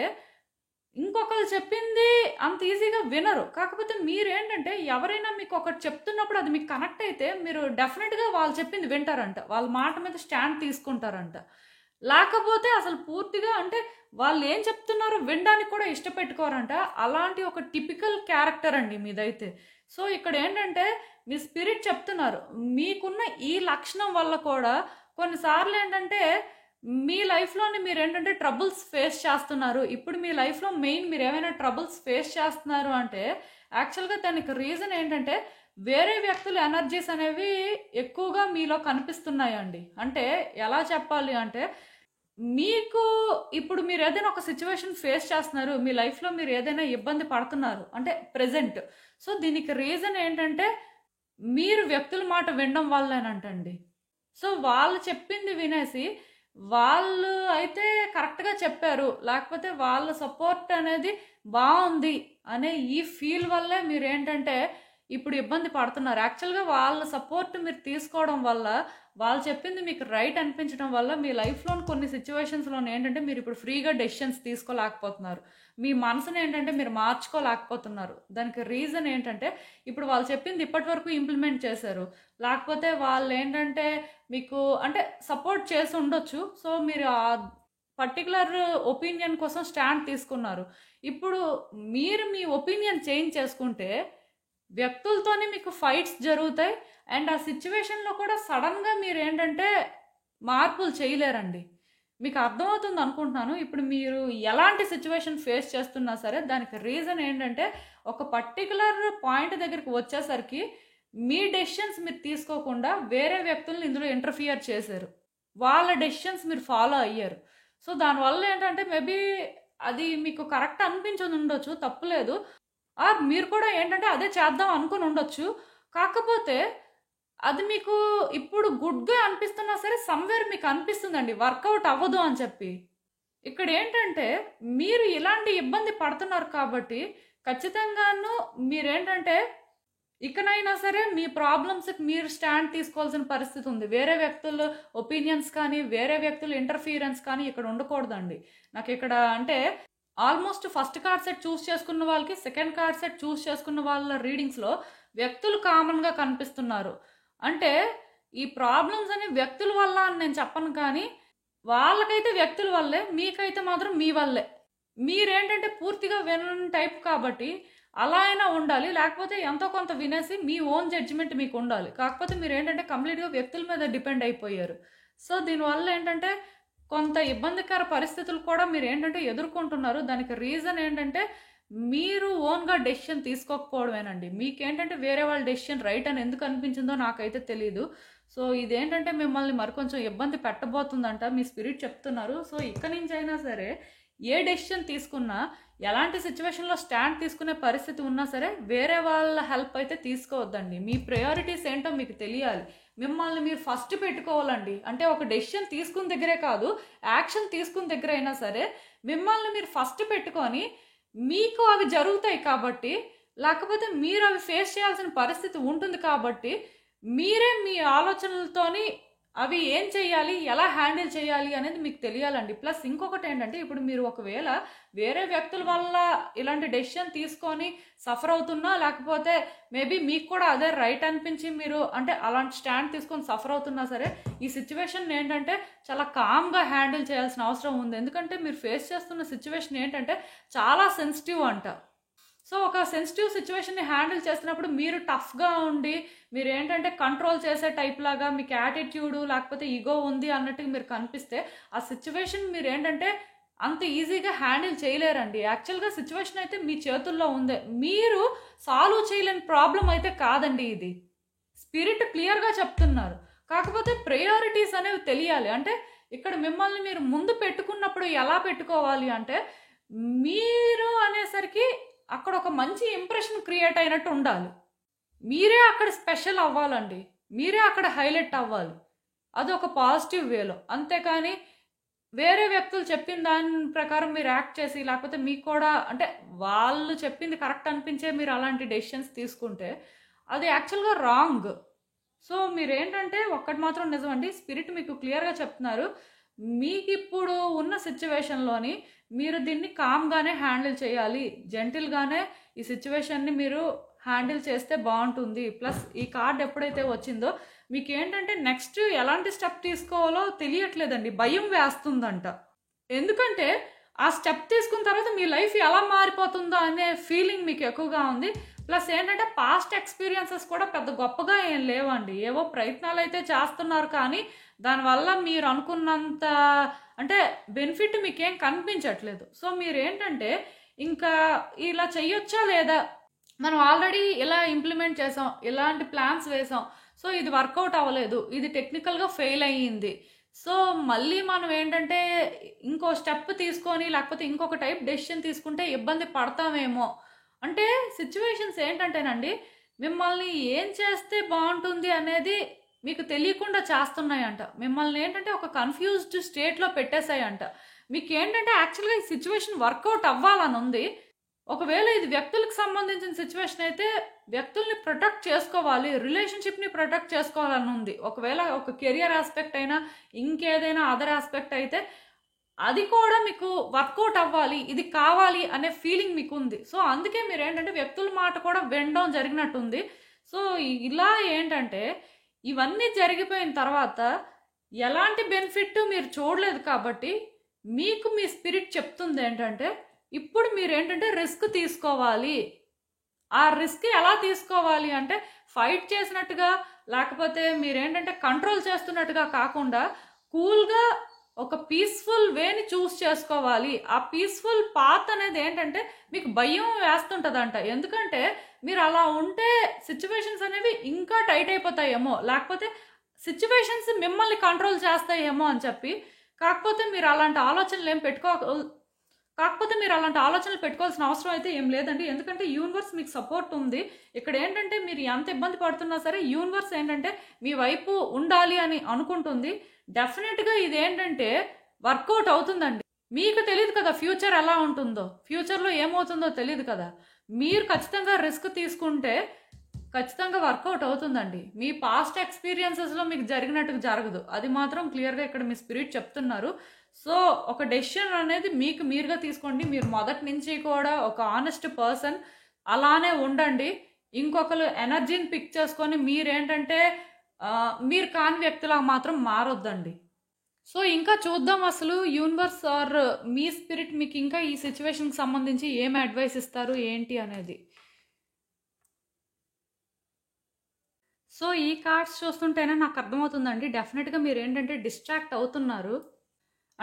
ఇంకొకరు చెప్పింది అంత ఈజీగా వినరు. కాకపోతే మీరేంటంటే ఎవరైనా మీకు ఒకటి చెప్తున్నప్పుడు అది మీకు కనెక్ట్ అయితే మీరు డెఫినెట్గా వాళ్ళు చెప్పింది వింటారంట, వాళ్ళ మాట మీద స్టాండ్ తీసుకుంటారంట. లేకపోతే అసలు పూర్తిగా అంటే వాళ్ళు ఏం చెప్తున్నారో వినడానికి కూడా ఇష్టపెట్టుకోరంట. అలాంటి ఒక టిపికల్ క్యారెక్టర్ అండి మీదైతే. సో ఇక్కడ ఏంటంటే మీ స్పిరిట్ చెప్తున్నారు మీకున్న ఈ లక్షణం వల్ల కూడా కొన్నిసార్లు ఏంటంటే మీ లైఫ్లోని మీరు ఏంటంటే ట్రబుల్స్ ఫేస్ చేస్తున్నారు. ఇప్పుడు మీ లైఫ్లో మెయిన్ మీరు ఏమైనా ట్రబుల్స్ ఫేస్ చేస్తున్నారు అంటే యాక్చువల్గా దానికి రీజన్ ఏంటంటే వేరే వ్యక్తుల ఎనర్జీస్ అనేవి ఎక్కువగా మీలో కనిపిస్తున్నాయండి. అంటే ఎలా చెప్పాలి అంటే మీకు ఇప్పుడు మీరు ఏదైనా ఒక సిచ్యువేషన్ ఫేస్ చేస్తున్నారు, మీ లైఫ్లో మీరు ఏదైనా ఇబ్బంది పడుతున్నారు అంటే ప్రెజెంట్. సో దీనికి రీజన్ ఏంటంటే మీరు వ్యక్తుల మాట వినడం వల్లేనంటండి. సో వాళ్ళు చెప్పింది వినేసి వాళ్ళు అయితే కరెక్ట్గా చెప్పారు, లేకపోతే వాళ్ళ సపోర్ట్ అనేది బాగుంది అనే ఈ ఫీల్ వల్లే మీరు ఏంటంటే ఇప్పుడు ఇబ్బంది పడుతున్నారు. యాక్చువల్గా వాళ్ళ సపోర్ట్ మీరు తీసుకోవడం వల్ల, వాళ్ళు చెప్పింది మీకు రైట్ అనిపించడం వల్ల మీ లైఫ్లో కొన్ని సిచ్యువేషన్స్లో ఏంటంటే మీరు ఇప్పుడు ఫ్రీగా డెసిషన్స్ తీసుకోలేకపోతున్నారు, మీ మనసుని ఏంటంటే మీరు మార్చుకోలేకపోతున్నారు. దానికి రీజన్ ఏంటంటే ఇప్పుడు వాళ్ళు చెప్పింది ఇప్పటి వరకు ఇంప్లిమెంట్ చేశారు, లేకపోతే వాళ్ళు ఏంటంటే మీకు అంటే సపోర్ట్ చేసి ఉండొచ్చు. సో మీరు ఆ పర్టికులర్ ఒపీనియన్ కోసం స్టాండ్ తీసుకున్నారు. ఇప్పుడు మీరు మీ ఒపీనియన్ చేంజ్ చేసుకుంటే వ్యక్తులతోనే మీకు ఫైట్స్ జరుగుతాయి. అండ్ ఆ సిచ్యువేషన్లో కూడా సడన్గా మీరు ఏంటంటే మార్పులు చేయలేరండి. మీకు అర్థమవుతుంది అనుకుంటున్నాను. ఇప్పుడు మీరు ఎలాంటి సిచ్యువేషన్ ఫేస్ చేస్తున్నా సరే దానికి రీజన్ ఏంటంటే ఒక పర్టికులర్ పాయింట్ దగ్గరికి వచ్చేసరికి మీ డెసిషన్స్ మీరు తీసుకోకుండా వేరే వ్యక్తులను ఇందులో ఇంటర్ఫియర్ చేశారు, వాళ్ళ డెసిషన్స్ మీరు ఫాలో అయ్యారు. సో దానివల్ల ఏంటంటే మేబీ అది మీకు కరెక్ట్ అనిపించదు ఉండొచ్చు, తప్పులేదు. ఆర్ మీరు కూడా ఏంటంటే అదే చేద్దాం అనుకుని ఉండొచ్చు. కాకపోతే అది మీకు ఇప్పుడు గుడ్గా అనిపిస్తున్నా సరే సమ్వేర్ మీకు అనిపిస్తుందండి వర్కౌట్ అవ్వదు అని చెప్పి. ఇక్కడ ఏంటంటే మీరు ఇలాంటి ఇబ్బంది పడుతున్నారు కాబట్టి ఖచ్చితంగాను మీరేంటంటే ఇకనైనా సరే మీ ప్రాబ్లమ్స్కి మీరు స్టాండ్ తీసుకోవాల్సిన పరిస్థితి ఉంది. వేరే వ్యక్తుల ఒపీనియన్స్ కానీ వేరే వ్యక్తుల ఇంటర్ఫీరెన్స్ కానీ ఇక్కడ ఉండకూడదండి. నాకు ఇక్కడ అంటే ఆల్మోస్ట్ ఫస్ట్ కార్డ్ సెట్ చూస్ చేసుకున్న వాళ్ళకి సెకండ్ కార్డ్ సెట్ చూస్ చేసుకున్న వాళ్ళ రీడింగ్స్లో వ్యక్తులు కామన్గా కనిపిస్తున్నారు. అంటే ఈ ప్రాబ్లమ్స్ అనే వ్యక్తుల వల్ల అని నేను చెప్పను, కానీ వాళ్ళకైతే వ్యక్తుల వల్లే, మీకైతే మాత్రం మీ వల్లే. మీరేంటంటే పూర్తిగా వినని టైప్ కాబట్టి అలా అయినా ఉండాలి, లేకపోతే ఎంతో కొంత వినేసి మీ ఓన్ జడ్జిమెంట్ మీకు ఉండాలి. కాకపోతే మీరు ఏంటంటే కంప్లీట్గా వ్యక్తుల మీద డిపెండ్ అయిపోయారు. సో దీనివల్ల ఏంటంటే కొంత ఇబ్బందికర పరిస్థితులు కూడా మీరు ఏంటంటే ఎదుర్కొంటున్నారు. దానికి రీజన్ ఏంటంటే మీరు ఓన్గా డెసిషన్ తీసుకోకపోవడమేనండి. మీకేంటంటే వేరే వాళ్ళ డెసిషన్ రైట్ అని ఎందుకు అనిపించిందో నాకైతే తెలియదు. సో ఇదేంటంటే మిమ్మల్ని మరికొంచెం ఇబ్బంది పెట్టబోతుందంట మీ స్పిరిట్ చెప్తున్నారు. సో ఇక్కడి నుంచి అయినా సరే ఏ డెసిషన్ తీసుకున్నా, ఎలాంటి సిచ్యువేషన్లో స్టాండ్ తీసుకునే పరిస్థితి ఉన్నా సరే వేరే వాళ్ళ హెల్ప్ అయితే తీసుకోవద్దండి. మీ ప్రయారిటీస్ ఏంటో మీకు తెలియాలి. మిమ్మల్ని మీరు ఫస్ట్ పెట్టుకోవాలండి. అంటే ఒక డెసిషన్ తీసుకున్న దగ్గరే కాదు, యాక్షన్ తీసుకున్న దగ్గర అయినా సరే మిమ్మల్ని మీరు ఫస్ట్ పెట్టుకొని, మీకు అవి జరుగుతాయి కాబట్టి, లేకపోతే మీరు అవి ఫేస్ చేయాల్సిన పరిస్థితి ఉంటుంది కాబట్టి, మీరే మీ ఆలోచనలతోని అవి ఏం చేయాలి, ఎలా హ్యాండిల్ చేయాలి అనేది మీకు తెలియాలండి. ప్లస్ ఇంకొకటి ఏంటంటే, ఇప్పుడు మీరు ఒకవేళ వేరే వ్యక్తుల వల్ల ఇలాంటి డెసిషన్ తీసుకొని సఫర్ అవుతున్నా, లేకపోతే మేబీ మీకు కూడా అదే రైట్ అనిపించి మీరు అంటే అలాంటి స్టాండ్ తీసుకొని సఫర్ అవుతున్నా సరే, ఈ సిచ్యువేషన్ ఏంటంటే చాలా కామ్గా హ్యాండిల్ చేయాల్సిన అవసరం ఉంది. ఎందుకంటే మీరు ఫేస్ చేస్తున్న సిచ్యువేషన్ ఏంటంటే చాలా సెన్సిటివ్ అంట. సో ఒక సెన్సిటివ్ సిచ్యువేషన్ని హ్యాండిల్ చేస్తున్నప్పుడు మీరు టఫ్గా ఉండి, మీరు ఏంటంటే కంట్రోల్ చేసే టైప్ లాగా మీకు యాటిట్యూడ్ లేకపోతే ఈగో ఉంది అన్నట్టుగా మీరు కనిపిస్తే, ఆ సిచ్యువేషన్ మీరు ఏంటంటే అంత ఈజీగా హ్యాండిల్ చేయలేరండి. యాక్చువల్గా సిచ్యువేషన్ అయితే మీ చేతుల్లో ఉందే, మీరు సాల్వ్ చేయలేని ప్రాబ్లం అయితే కాదండి. ఇది స్పిరిట్ క్లియర్గా చెప్తున్నారు. కాకపోతే ప్రయారిటీస్ అనేవి తెలియాలి. అంటే ఇక్కడ మిమ్మల్ని మీరు ముందు పెట్టుకున్నప్పుడు ఎలా పెట్టుకోవాలి అంటే, మీరు అనేసరికి అక్కడ ఒక మంచి ఇంప్రెషన్ క్రియేట్ అయినట్టు ఉండాలి. మీరే అక్కడ స్పెషల్ అవ్వాలండి, మీరే అక్కడ హైలైట్ అవ్వాలి. అది ఒక పాజిటివ్ వేలో. అంతేకాని వేరే వ్యక్తులు చెప్పిన దాని ప్రకారం మీరు యాక్ట్ చేసి, లేకపోతే మీకు కూడా అంటే వాళ్ళు చెప్పింది కరెక్ట్ అనిపించే మీరు అలాంటి డెసిషన్స్ తీసుకుంటే అది యాక్చువల్గా రాంగ్. సో మీరేంటంటే ఒక్కటి మాత్రం నిజమండి, స్పిరిట్ మీకు క్లియర్గా చెప్తున్నారు, మీకు ఇప్పుడు ఉన్న సిచ్యువేషన్లోని మీరు దీన్ని కామ్గానే హ్యాండిల్ చేయాలి, జెంటిల్గానే ఈ సిచ్యువేషన్ని మీరు హ్యాండిల్ చేస్తే బాగుంటుంది. ప్లస్ ఈ కార్డ్ ఎప్పుడైతే వచ్చిందో మీకు ఏంటంటే నెక్స్ట్ ఎలాంటి స్టెప్ తీసుకోవాలో తెలియట్లేదండి, భయం వేస్తుందంట. ఎందుకంటే ఆ స్టెప్ తీసుకున్న తర్వాత మీ లైఫ్ ఎలా మారిపోతుందో అనే ఫీలింగ్ మీకు ఎక్కువగా ఉంది. ప్లస్ ఏంటంటే పాస్ట్ ఎక్స్పీరియన్సెస్ కూడా పెద్ద గొప్పగా ఏం లేవండి. ఏవో ప్రయత్నాలు అయితే చేస్తున్నారు, కానీ దానివల్ల మీరు అనుకున్నంత అంటే బెనిఫిట్ మీకేం కనిపించట్లేదు. సో మీరు ఏంటంటే ఇంకా ఇలా చెయ్యొచ్చా లేదా, మనం ఆల్రెడీ ఇలా ఇంప్లిమెంట్ చేసాం, ఇలాంటి ప్లాన్స్ వేసాం, సో ఇది వర్కౌట్ అవ్వలేదు, ఇది టెక్నికల్గా ఫెయిల్ అయ్యింది, సో మళ్ళీ మనం ఏంటంటే ఇంకో స్టెప్ తీసుకొని లేకపోతే ఇంకొక టైప్ డెసిషన్ తీసుకుంటే ఇబ్బంది పడతామేమో. అంటే సిచ్యువేషన్స్ ఏంటంటేనండి, మిమ్మల్ని ఏం చేస్తే బాగుంటుంది అనేది మీకు తెలియకుండా చేస్తున్నాయంట. మిమ్మల్ని ఏంటంటే ఒక కన్ఫ్యూజ్డ్ స్టేట్లో పెట్టేశాయంట. మీకు ఏంటంటే యాక్చువల్గా ఈ సిచ్యువేషన్ వర్కౌట్ అవ్వాలని ఉంది. ఒకవేళ ఇది వ్యక్తులకు సంబంధించిన సిచ్యువేషన్ అయితే వ్యక్తుల్ని ప్రొటెక్ట్ చేసుకోవాలి, రిలేషన్షిప్ని ప్రొటెక్ట్ చేసుకోవాలని ఉంది. ఒకవేళ ఒక కెరియర్ ఆస్పెక్ట్ అయినా ఇంకేదైనా అదర్ ఆస్పెక్ట్ అయితే అది కూడా మీకు వర్కౌట్ అవ్వాలి, ఇది కావాలి అనే ఫీలింగ్ మీకు ఉంది. సో అందుకే మీరు ఏంటంటే వ్యక్తుల మాట కూడా వినడం జరిగినట్టుంది. సో ఇలా ఏంటంటే ఇవన్నీ జరిగిపోయిన తర్వాత ఎలాంటి బెనిఫిట్ మీరు చూడలేదు కాబట్టి మీకు మీ స్పిరిట్ చెప్తుంది ఏంటంటే, ఇప్పుడు మీరు ఏంటంటే రిస్క్ తీసుకోవాలి. ఆ రిస్క్ ఎలా తీసుకోవాలి అంటే ఫైట్ చేసినట్టుగా లేకపోతే మీరేంటంటే కంట్రోల్ చేస్తున్నట్టుగా కాకుండా కూల్గా ఒక పీస్ఫుల్ వేని చూస్ చేసుకోవాలి. ఆ పీస్ఫుల్ పాత్ అనేది ఏంటంటే మీకు భయం వేస్తుంటుందంట. ఎందుకంటే మీరు అలా ఉంటే సిచ్యువేషన్స్ అనేవి ఇంకా టైట్ అయిపోతాయేమో, లేకపోతే సిచ్యువేషన్స్ మిమ్మల్ని కంట్రోల్ చేస్తాయేమో అని చెప్పి. కాకపోతే మీరు అలాంటి ఆలోచనలు పెట్టుకోవాల్సిన అవసరం అయితే ఏం లేదండి. ఎందుకంటే యూనివర్స్ మీకు సపోర్ట్ ఉంది. ఇక్కడ ఏంటంటే మీరు ఎంత ఇబ్బంది పడుతున్నా సరే యూనివర్స్ ఏంటంటే మీ వైపు ఉండాలి అని అనుకుంటుంది. డెఫినెట్గా ఇది ఏంటంటే వర్కౌట్ అవుతుందండి. మీకు తెలియదు కదా ఫ్యూచర్ ఎలా ఉంటుందో, ఫ్యూచర్లో ఏమవుతుందో తెలియదు కదా. మీరు ఖచ్చితంగా రిస్క్ తీసుకుంటే ఖచ్చితంగా వర్కౌట్ అవుతుందండి. మీ పాస్ట్ ఎక్స్పీరియన్సెస్లో మీకు జరిగినట్టుగా జరగదు, అది మాత్రం క్లియర్గా ఇక్కడ మీ స్పిరిట్ చెప్తున్నారు. సో ఒక డెసిషన్ అనేది మీకు మీరుగా తీసుకోండి. మీరు మొదటి నుంచి కూడా ఒక ఆనెస్ట్ పర్సన్, అలానే ఉండండి. ఇంకొకరు ఎనర్జీని పిక్ చేసుకొని మీరేంటంటే మీరు కాని వ్యక్తులా మాత్రం మారొద్దండి. సో ఇంకా చూద్దాం అసలు యూనివర్స్ ఆర్ మీ స్పిరిట్ మీకు ఇంకా ఈ సిచ్యువేషన్కి సంబంధించి ఏం అడ్వైస్ ఇస్తారు ఏంటి అనేది. సో ఈ కార్డ్స్ చూస్తుంటేనే నాకు అర్థమవుతుందండి, డెఫినెట్గా మీరు ఏంటంటే డిస్ట్రాక్ట్ అవుతున్నారు.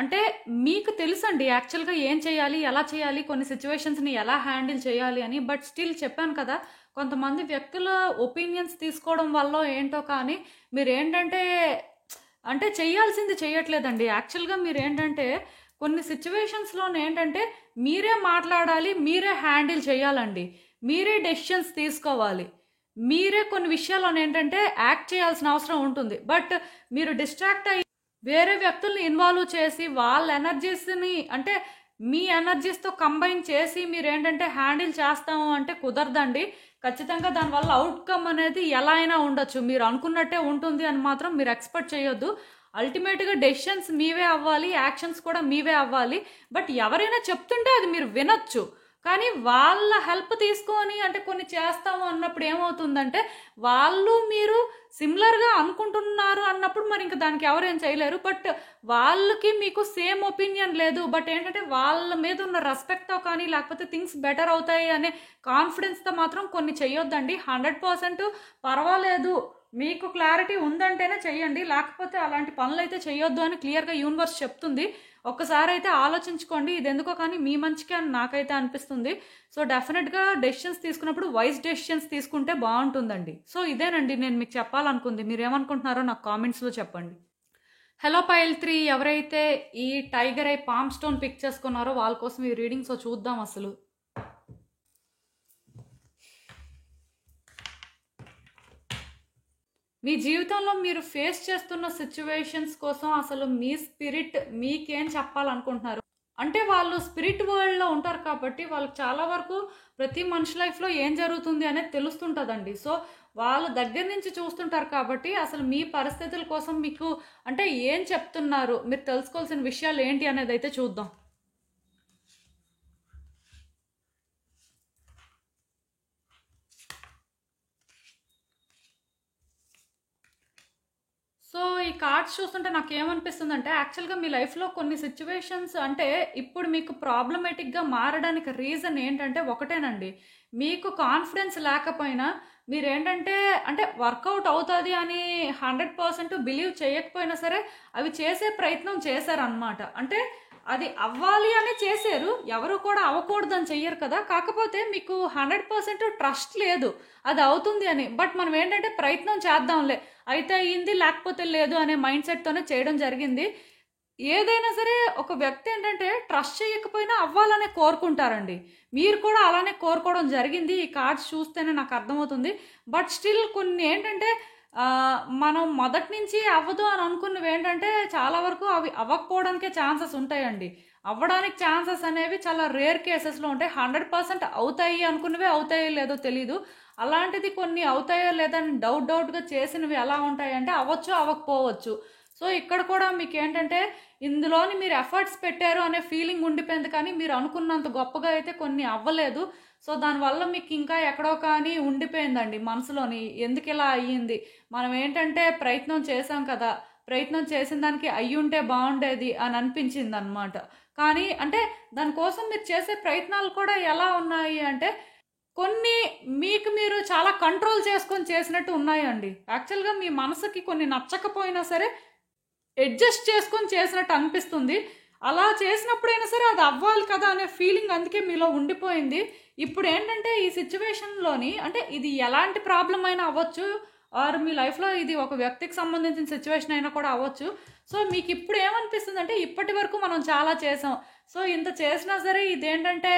అంటే మీకు తెలుసండి యాక్చువల్గా ఏం చేయాలి, ఎలా చేయాలి, కొన్ని సిచ్యువేషన్స్ని ఎలా హ్యాండిల్ చేయాలి అని. బట్ స్టిల్ చెప్పాను కదా, కొంతమంది వ్యక్తుల ఒపీనియన్స్ తీసుకోవడం వల్ల ఏంటో కానీ మీరు ఏంటంటే అంటే చేయాల్సింది చేయట్లేదండి. యాక్చువల్గా మీరు ఏంటంటే కొన్ని సిచ్యువేషన్స్లో ఏంటంటే మీరే మాట్లాడాలి, మీరే హ్యాండిల్ చేయాలండి, మీరే డెసిషన్స్ తీసుకోవాలి. మీరే కొన్ని విషయాల్లో ఏంటంటే యాక్ట్ చేయాల్సిన అవసరం ఉంటుంది. బట్ మీరు డిస్ట్రాక్ట్ అయ్యి వేరే వ్యక్తుల్ని ఇన్వాల్వ్ చేసి వాళ్ళ ఎనర్జీస్ని అంటే మీ ఎనర్జీస్తో కంబైన్ చేసి మీరు ఏంటంటే హ్యాండిల్ చేస్తాము అంటే కుదరదండి. ఖచ్చితంగా దానివల్ల అవుట్కమ్ అనేది ఎలా అయినా ఉండొచ్చు. మీరు అనుకున్నట్టే ఉంటుంది అని మాత్రం మీరు ఎక్స్పెక్ట్ చేయొద్దు. అల్టిమేట్గా డెసిషన్స్ మీవే అవ్వాలి, యాక్షన్స్ కూడా మీవే అవ్వాలి. బట్ ఎవరైనా చెప్తుంటే అది మీరు వినొచ్చు. కానీ వాళ్ళ హెల్ప్ తీసుకొని అంటే కొన్ని చేస్తాము అన్నప్పుడు ఏమవుతుందంటే వాళ్ళు మీరు సిమిలర్గా అనుకుంటున్నారు అన్నప్పుడు మరి ఇంకా దానికి ఎవరేం చేయలేరు. బట్ వాళ్ళకి మీకు సేమ్ ఒపీనియన్ లేదు. బట్ ఏంటంటే వాళ్ళ మీద ఉన్న రెస్పెక్ట్తో కానీ లేకపోతే థింగ్స్ బెటర్ అవుతాయి అనే కాన్ఫిడెన్స్తో మాత్రం కొన్ని చెయ్యొద్దండి. 100% పర్వాలేదు, మీకు క్లారిటీ ఉందంటేనే చెయ్యండి, లేకపోతే అలాంటి పనులు అయితే చెయ్యొద్దు అని క్లియర్గా యూనివర్స్ చెప్తుంది. ఒక్కసారి అయితే ఆలోచించుకోండి. ఇది ఎందుకో కానీ మీ మంచికే అని నాకైతే అనిపిస్తుంది. సో డెఫినెట్గా డెసిషన్స్ తీసుకున్నప్పుడు వైజ్ డెసిషన్స్ తీసుకుంటే బాగుంటుందండి. సో ఇదేనండి నేను మీకు చెప్పాలనుకుంది. మీరు ఏమనుకుంటున్నారో నాకు కామెంట్స్లో చెప్పండి. హలో పైల్ 3 ఎవరైతే ఈ tiger eye palm stone pick చేసుకున్నారో వాళ్ళ కోసం ఈ రీడింగ్. సో చూద్దాం అసలు. మీ జీవితంలో మీరు ఫేస్ చేస్తున్న సిచ్యువేషన్స్ కోసం అసలు మీ స్పిరిట్ మీకేం చెప్పాలనుకుంటున్నారు అంటే వాళ్ళు స్పిరిట్ వరల్డ్లో ఉంటారు కాబట్టి వాళ్ళకి చాలా వరకు ప్రతి మనిషి లైఫ్లో ఏం జరుగుతుంది అనేది తెలుస్తుంటుందండి. సో వాళ్ళ దగ్గర నుంచి చూస్తుంటారు కాబట్టి అసలు మీ పరిస్థితుల కోసం మీకు అంటే ఏం చెప్తున్నారు, మీరు తెలుసుకోవాల్సిన విషయాలు ఏంటి అనేది అయితే చూద్దాం. సో ఈ కార్డ్స్ చూస్తుంటే నాకు ఏమనిపిస్తుంది అంటే యాక్చువల్గా మీ లైఫ్లో కొన్ని సిచ్యువేషన్స్ అంటే ఇప్పుడు మీకు ప్రాబ్లమేటిక్గా మారడానికి రీజన్ ఏంటంటే ఒకటేనండి, మీకు కాన్ఫిడెన్స్ లేకపోయినా మీరేంటంటే అంటే వర్కౌట్ అవుతుంది అని 100% బిలీవ్ చేయకపోయినా సరే అవి చేసే ప్రయత్నం చేశారనమాట. అంటే అది అవ్వాలి అని చేశారు, ఎవరు కూడా అవ్వకూడదని చెయ్యరు కదా. కాకపోతే మీకు 100% ట్రస్ట్ లేదు అది అవుతుంది అని. బట్ మనం ఏంటంటే ప్రయత్నం చేద్దాంలే, అయితే అయ్యింది లేకపోతే లేదు అనే మైండ్ సెట్తోనే చేయడం జరిగింది. ఏదైనా సరే ఒక వ్యక్తి ఏంటంటే ట్రస్ట్ చేయకపోయినా అవ్వాలనే కోరుకుంటారండి. మీరు కూడా అలానే కోరుకోవడం జరిగింది. ఈ కార్డ్స్ చూస్తేనే నాకు అర్థమవుతుంది. బట్ స్టిల్ కొన్ని ఏంటంటే మనం మొదటి నుంచి అవ్వదు అని అనుకున్నవి ఏంటంటే చాలా వరకు అవి అవ్వకపోవడానికే ఛాన్సెస్ ఉంటాయండి. అవ్వడానికి ఛాన్సెస్ అనేవి చాలా రేర్ కేసెస్లో ఉంటాయి. 100% అవుతాయి అనుకున్నవే అవుతాయో లేదో తెలీదు. అలాంటిది కొన్ని అవుతాయో లేదని డౌట్గా చేసినవి ఎలా ఉంటాయంటే అవ్వచ్చు అవ్వకపోవచ్చు. సో ఇక్కడ కూడా మీకు ఏంటంటే ఇందులోని మీరు ఎఫర్ట్స్ పెట్టారు అనే ఫీలింగ్ ఉండిపోయింది, కానీ మీరు అనుకున్నంత గొప్పగా అయితే కొన్ని అవ్వలేదు. సో దానివల్ల మీకు ఇంకా ఎక్కడో కానీ ఉండిపోయిందండి మనసులోని, ఎందుకు ఇలా అయ్యింది, మనం ఏంటంటే ప్రయత్నం చేసాం కదా, ప్రయత్నం చేసిన దానికి అయ్యుంటే బాగుండేది అని అనిపించింది అనమాట. కానీ అంటే దానికోసం మీరు చేసే ప్రయత్నాలు కూడా ఎలా ఉన్నాయి అంటే కొన్ని మీకు మీరు చాలా కంట్రోల్ చేసుకొని చేసినట్టు ఉన్నాయండి. యాక్చువల్గా మీ మనసుకి కొన్ని నచ్చకపోయినా సరే అడ్జస్ట్ చేసుకొని చేసినట్టు అనిపిస్తుంది. అలా చేసినప్పుడైనా సరే అది అవ్వాలి కదా అనే ఫీలింగ్ అందుకే మీలో ఉండిపోయింది. ఇప్పుడు ఏంటంటే ఈ సిచ్యువేషన్లోని అంటే ఇది ఎలాంటి ప్రాబ్లం అయినా అవ్వచ్చు, ఆర్ మీ లైఫ్లో ఇది ఒక వ్యక్తికి సంబంధించిన సిచ్యువేషన్ అయినా కూడా అవ్వచ్చు. సో మీకు ఇప్పుడు ఏమనిపిస్తుంది అంటే ఇప్పటి వరకు మనం చాలా చేసాం, సో ఇంత చేసినా సరే ఇదేంటంటే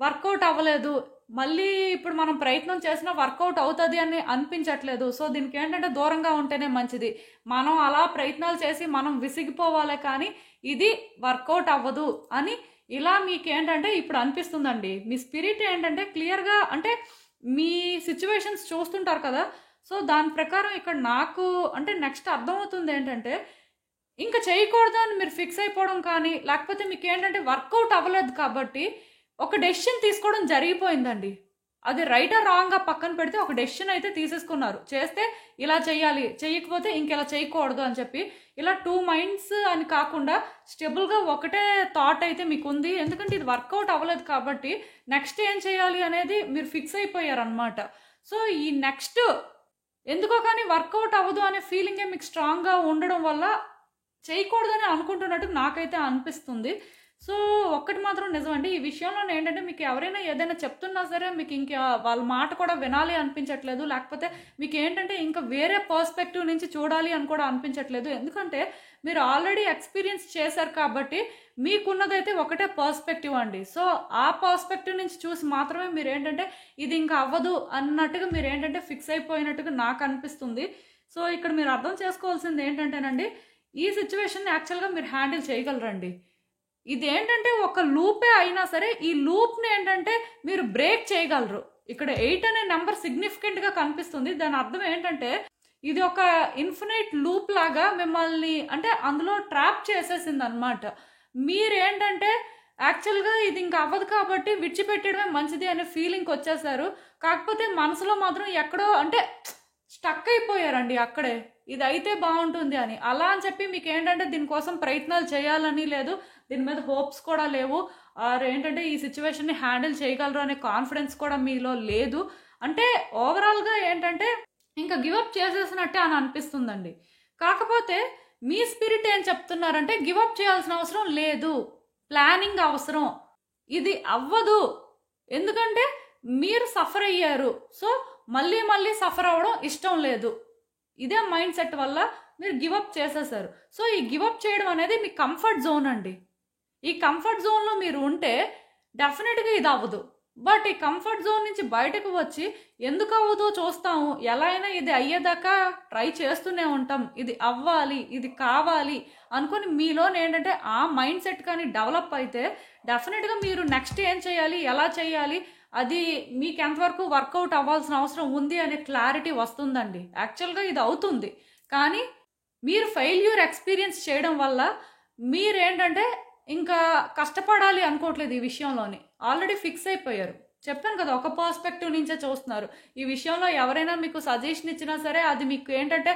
వర్కౌట్ అవ్వలేదు, మళ్ళీ ఇప్పుడు మనం ప్రయత్నం చేసినా వర్కౌట్ అవుతుంది అని అనిపించట్లేదు. సో దీనికి ఏంటంటే దూరంగా ఉంటేనే మంచిది. మనం అలా ప్రయత్నాలు చేసి మనం విసిగిపోవాలి, కానీ ఇది వర్కౌట్ అవ్వదు అని ఇలా మీకేంటంటే ఇప్పుడు అనిపిస్తుందండి. మీ స్పిరిట్ ఏంటంటే క్లియర్గా అంటే మీ సిచ్యువేషన్స్ చూస్తుంటారు కదా, సో దాని ప్రకారం ఇక్కడ నాకు అంటే నెక్స్ట్ అర్థమవుతుంది ఏంటంటే ఇంకా చేయకూడదు అని మీరు ఫిక్స్ అయిపోవడం కానీ లేకపోతే మీకు ఏంటంటే వర్కౌట్ అవ్వలేదు కాబట్టి ఒక డెసిషన్ తీసుకోవడం జరిగిపోయిందండి. అది రైట్ ఆర్ రాంగ్గా పక్కన పెడితే ఒక డెసిషన్ అయితే తీసేసుకున్నారు, చేస్తే ఇలా చేయాలి, చేయకపోతే ఇంకెలా చేయకూడదు అని చెప్పి. ఇలా 2 మైండ్స్ అని కాకుండా స్టెబుల్గా ఒకటే థాట్ అయితే మీకు ఉంది. ఎందుకంటే ఇది వర్కౌట్ అవ్వలేదు కాబట్టి నెక్స్ట్ ఏం చేయాలి అనేది మీరు ఫిక్స్ అయిపోయారనమాట. సో ఈ నెక్స్ట్ ఎందుకో కానీ వర్కౌట్ అవ్వదు అనే ఫీలింగే మీకు స్ట్రాంగ్గా ఉండడం వల్ల చేయకూడదని అనుకుంటున్నట్టు నాకైతే అనిపిస్తుంది. సో ఒక్కటి మాత్రం నిజమండి, ఈ విషయంలో ఏంటంటే మీకు ఎవరైనా ఏదైనా చెప్తున్నా సరే మీకు ఇంకా వాళ్ళ మాట కూడా వినాలి అనిపించట్లేదు, లేకపోతే మీకు ఏంటంటే ఇంకా వేరే పర్స్పెక్టివ్ నుంచి చూడాలి అని కూడా అనిపించట్లేదు. ఎందుకంటే మీరు ఆల్రెడీ ఎక్స్పీరియన్స్ చేశారు కాబట్టి మీకున్నదైతే ఒకటే పర్స్పెక్టివ్ అండి. సో ఆ పర్స్పెక్టివ్ నుంచి చూసి మాత్రమే మీరు ఏంటంటే ఇది ఇంకా అవ్వదు అన్నట్టుగా మీరు ఏంటంటే ఫిక్స్ అయిపోయినట్టుగా నాకు అనిపిస్తుంది. సో ఇక్కడ మీరు అర్థం చేసుకోవాల్సింది ఏంటంటేనండి, ఈ సిచ్యువేషన్ యాక్చువల్గా మీరు హ్యాండిల్ చేయగలరండి. ఇదేంటంటే ఒక లూపే అయినా సరే ఈ లూప్ని ఏంటంటే మీరు బ్రేక్ చేయగలరు. ఇక్కడ 8 అనే నెంబర్ సిగ్నిఫికెంట్గా కనిపిస్తుంది. దాని అర్థం ఏంటంటే ఇది ఒక ఇన్ఫినైట్ లూప్ లాగా మిమ్మల్ని అంటే అందులో ట్రాప్ చేసేసింది అనమాట. మీరేంటంటే యాక్చువల్గా ఇది ఇంకా అవ్వదు కాబట్టి విడిచిపెట్టడమే మంచిది అనే ఫీలింగ్కి వచ్చేసారు. కాకపోతే మనసులో మాత్రం ఎక్కడో అంటే స్టక్ అయిపోయారండి అక్కడే, ఇది అయితే బాగుంటుంది అని. అలా అని చెప్పి మీకు ఏంటంటే దీనికోసం ప్రయత్నాలు చేయాలని లేదు, దీని మీద హోప్స్ కూడా లేవు, ఆర్ ఏంటంటే ఈ సిచ్యువేషన్ని హ్యాండిల్ చేయగలరు అనే కాన్ఫిడెన్స్ కూడా మీలో లేదు. అంటే ఓవరాల్గా ఏంటంటే ఇంకా గివప్ చేసేసినట్టే అని అనిపిస్తుందండి. కాకపోతే మీ స్పిరిట్ ఏం చెప్తున్నారంటే గివప్ చేయాల్సిన అవసరం లేదు, ప్లానింగ్ అవసరం, ఇది అవ్వదు, ఎందుకంటే మీరు సఫర్ అయ్యారు, సో మళ్ళీ మళ్ళీ సఫర్ అవ్వడం ఇష్టం లేదు. ఇదే మైండ్ సెట్ వల్ల మీరు గివప్ చేసేసారు. సో ఈ గివప్ చేయడం అనేది మీ కంఫర్ట్ జోన్ అండి. ఈ కంఫర్ట్ జోన్లో మీరు ఉంటే డెఫినెట్గా ఇది అవ్వదు. బట్ ఈ కంఫర్ట్ జోన్ నుంచి బయటకు వచ్చి ఎందుకు అవ్వదో చూస్తాము, ఎలా అయినా ఇది అయ్యేదాకా ట్రై చేస్తూనే ఉంటాం, ఇది అవ్వాలి, ఇది కావాలి అనుకుని మీలో ఏంటంటే ఆ మైండ్ సెట్ కానీ డెవలప్ అయితే డెఫినెట్గా మీరు నెక్స్ట్ ఏం చేయాలి, ఎలా చేయాలి, అది మీకు ఎంతవరకు వర్కౌట్ అవ్వాల్సిన అవసరం ఉంది అనే క్లారిటీ వస్తుందండి. యాక్చువల్గా ఇది అవుతుంది, కానీ మీరు ఫెయిల్యూర్ ఎక్స్పీరియన్స్ చేయడం వల్ల మీరేంటంటే ఇంకా కష్టపడాలి అనుకోవట్లేదు. ఈ విషయంలోని ఆల్రెడీ ఫిక్స్ అయిపోయారు. చెప్పాను కదా, ఒక పర్స్పెక్టివ్ నుంచే చూస్తున్నారు. ఈ విషయంలో ఎవరైనా మీకు సజెషన్ ఇచ్చినా సరే అది మీకు ఏంటంటే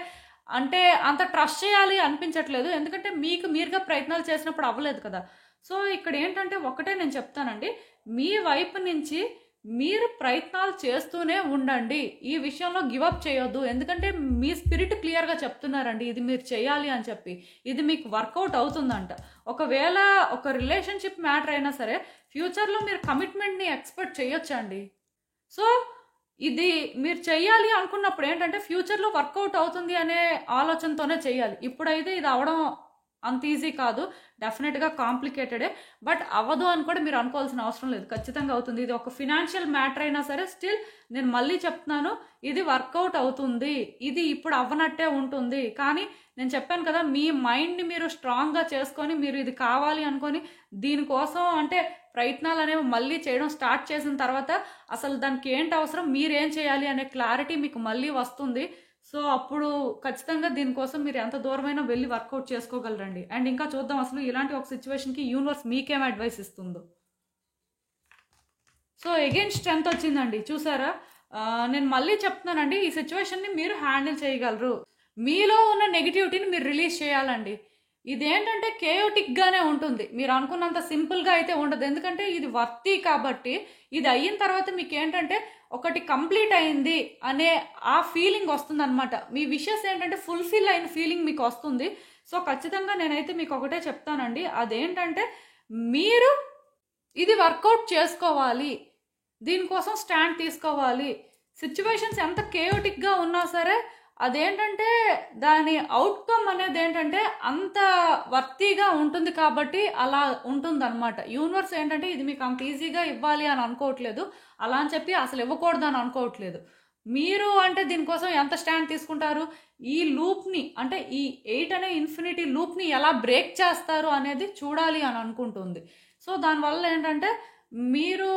అంటే అంత ట్రస్ట్ చేయాలి అనిపించట్లేదు, ఎందుకంటే మీకు మీరుగా ప్రయత్నాలు చేసినప్పుడు అవ్వలేదు కదా. సో ఇక్కడ ఏంటంటే ఒకటే నేను చెప్తానండి, మీ వైపు నుంచి మీరు ప్రయత్నాలు చేస్తూనే ఉండండి, ఈ విషయంలో గివప్ చేయొద్దు. ఎందుకంటే మీ స్పిరిట్ క్లియర్గా చెప్తున్నారండి ఇది మీరు చేయాలి అని చెప్పి, ఇది మీకు వర్కౌట్ అవుతుందంట. ఒకవేళ ఒక రిలేషన్షిప్ మ్యాటర్ అయినా సరే ఫ్యూచర్లో మీరు కమిట్మెంట్ని ఎక్స్పెక్ట్ చేయొచ్చండి. సో ఇది మీరు చెయ్యాలి అనుకున్నప్పుడు ఏంటంటే ఫ్యూచర్లో వర్కౌట్ అవుతుంది అనే ఆలోచనతోనే చేయాలి. ఇప్పుడైతే ఇది అవడం అంత ఈజీ కాదు, డెఫినెట్గా కాంప్లికేటెడే, బట్ అవ్వదు అని కూడా మీరు అనుకోవాల్సిన అవసరం లేదు, ఖచ్చితంగా అవుతుంది. ఇది ఒక ఫినాన్షియల్ మ్యాటర్ అయినా సరే స్టిల్ నేను మళ్ళీ చెప్తున్నాను, ఇది వర్కౌట్ అవుతుంది. ఇది ఇప్పుడు అవ్వనట్టే ఉంటుంది, కానీ నేను చెప్పాను కదా, మీ మైండ్ని మీరు స్ట్రాంగ్గా చేసుకొని మీరు ఇది కావాలి అనుకొని దీనికోసం అంటే ప్రయత్నాలు అనేవి మళ్ళీ చేయడం స్టార్ట్ చేసిన తర్వాత అసలు దానికి ఏంటి అవసరం, మీరేం చేయాలి అనే క్లారిటీ మీకు మళ్ళీ వస్తుంది. సో అప్పుడు ఖచ్చితంగా దీనికోసం మీరు ఎంత దూరమైనా వెళ్ళి వర్కౌట్ చేసుకోగలరండి. అండ్ ఇంకా చూద్దాం అసలు ఇలాంటి ఒక సిచ్యువేషన్కి యూనివర్స్ మీకేం అడ్వైస్ ఇస్తుందో. సో అగైన్ స్ట్రెంత్ వచ్చిందండి, చూసారా. నేను మళ్ళీ చెప్తున్నానండి, ఈ సిచ్యువేషన్ని మీరు హ్యాండిల్ చేయగలరు. మీలో ఉన్న నెగిటివిటీని మీరు రిలీజ్ చేయాలండి. ఇదేంటంటే కేయోటిక్గానే ఉంటుంది, మీరు అనుకున్నంత సింపుల్గా అయితే ఉండదు. ఎందుకంటే ఇది వర్తి కాబట్టి ఇది అయిన తర్వాత మీకు ఏంటంటే ఒకటి కంప్లీట్ అయింది అనే ఆ ఫీలింగ్ వస్తుంది అనమాట. మీ విషెస్ ఏంటంటే ఫుల్ఫిల్ అయిన ఫీలింగ్ మీకు వస్తుంది. సో ఖచ్చితంగా నేనైతే మీకు ఒకటే చెప్తానండి, అదేంటంటే మీరు ఇది వర్కౌట్ చేసుకోవాలి, దీనికోసం స్టాండ్ తీసుకోవాలి. సిచ్యువేషన్స్ ఎంత కేయోటిక్గా ఉన్నా సరే అదేంటంటే దాని అవుట్కమ్ అనేది ఏంటంటే అంత వర్తీగా ఉంటుంది కాబట్టి అలా ఉంటుంది అనమాట. యూనివర్స్ ఏంటంటే ఇది మీకు అంత ఈజీగా ఇవ్వాలి అని అనుకోవట్లేదు, అలా అని చెప్పి అసలు ఇవ్వకూడదు అని అనుకోవట్లేదు. మీరు అంటే దీనికోసం ఎంత స్టాండ్ తీసుకుంటారు, ఈ లూప్ని అంటే ఈ 8 అనే ఇన్ఫినిటీ లూప్ని ఎలా బ్రేక్ చేస్తారు అనేది చూడాలి అని అనుకుంటుంది. సో దానివల్ల ఏంటంటే మీరు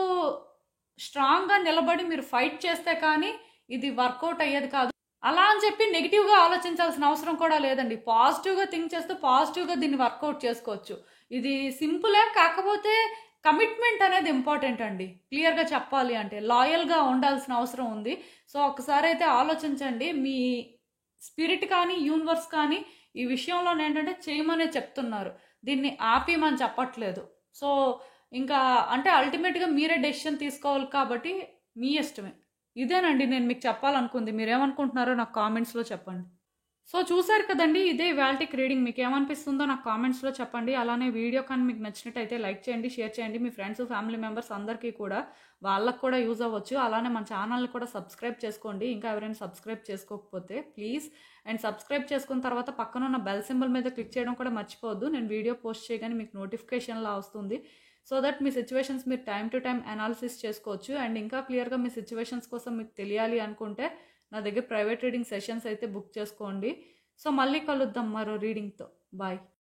స్ట్రాంగ్గా నిలబడి మీరు ఫైట్ చేస్తే కానీ ఇది వర్కౌట్ అయ్యేది కాదు. అలా అని చెప్పి నెగిటివ్గా ఆలోచించాల్సిన అవసరం కూడా లేదండి, పాజిటివ్గా థింక్ చేస్తూ పాజిటివ్గా దీన్ని వర్కౌట్ చేసుకోవచ్చు. ఇది సింపులే, కాకపోతే కమిట్మెంట్ అనేది ఇంపార్టెంట్ అండి. క్లియర్గా చెప్పాలి అంటే లాయల్గా ఉండాల్సిన అవసరం ఉంది. సో ఒకసారి అయితే ఆలోచించండి, మీ స్పిరిట్ కానీ యూనివర్స్ కానీ ఈ విషయంలో ఏంటంటే చేయమనే చెప్తున్నారు, దీన్ని ఆపేయమని చెప్పట్లేదు. సో ఇంకా అంటే అల్టిమేట్గా మీరే డెసిషన్ తీసుకోవాలి కాబట్టి మీ ఇష్టమే. ఇదేనండి నేను మీకు చెప్పాలనుకుంది, మీరేమనుకుంటున్నారో నాకు కామెంట్స్లో చెప్పండి. సో చూసారు కదండి, ఇదే ఇవాల్టికి రీడింగ్. మీకు ఏమనిపిస్తుందో నాకు కామెంట్స్లో చెప్పండి. అలానే వీడియో కానీ మీకు నచ్చినట్టయితే లైక్ చేయండి, షేర్ చేయండి మీ ఫ్రెండ్స్ ఫ్యామిలీ మెంబర్స్ అందరికీ కూడా, వాళ్ళకు కూడా యూజ్ అవ్వచ్చు. అలానే మన ఛానల్ని కూడా సబ్స్క్రైబ్ చేసుకోండి, ఇంకా ఎవరైనా సబ్స్క్రైబ్ చేసుకోకపోతే ప్లీజ్. అండ్ సబ్స్క్రైబ్ చేసుకున్న తర్వాత పక్కన ఉన్న బెల్ సింబల్ మీద క్లిక్ చేయడం కూడా మర్చిపోవద్దు. నేను వీడియో పోస్ట్ చేయగానే మీకు నోటిఫికేషన్లా వస్తుంది. సో దట్ మీ సిచ్యువేషన్స్ మీరు టైం టు టైం అనాలిసిస్ చేసుకోవచ్చు. అండ్ ఇంకా క్లియర్గా మీ సిచ్యువేషన్స్ కోసం మీకు తెలియాలి అనుకుంటే నా దగ్గర ప్రైవేట్ రీడింగ్ సెషన్స్ అయితే బుక్ చేసుకోండి. సో మళ్ళీ కలుద్దాం మరో రీడింగ్తో. బాయ్.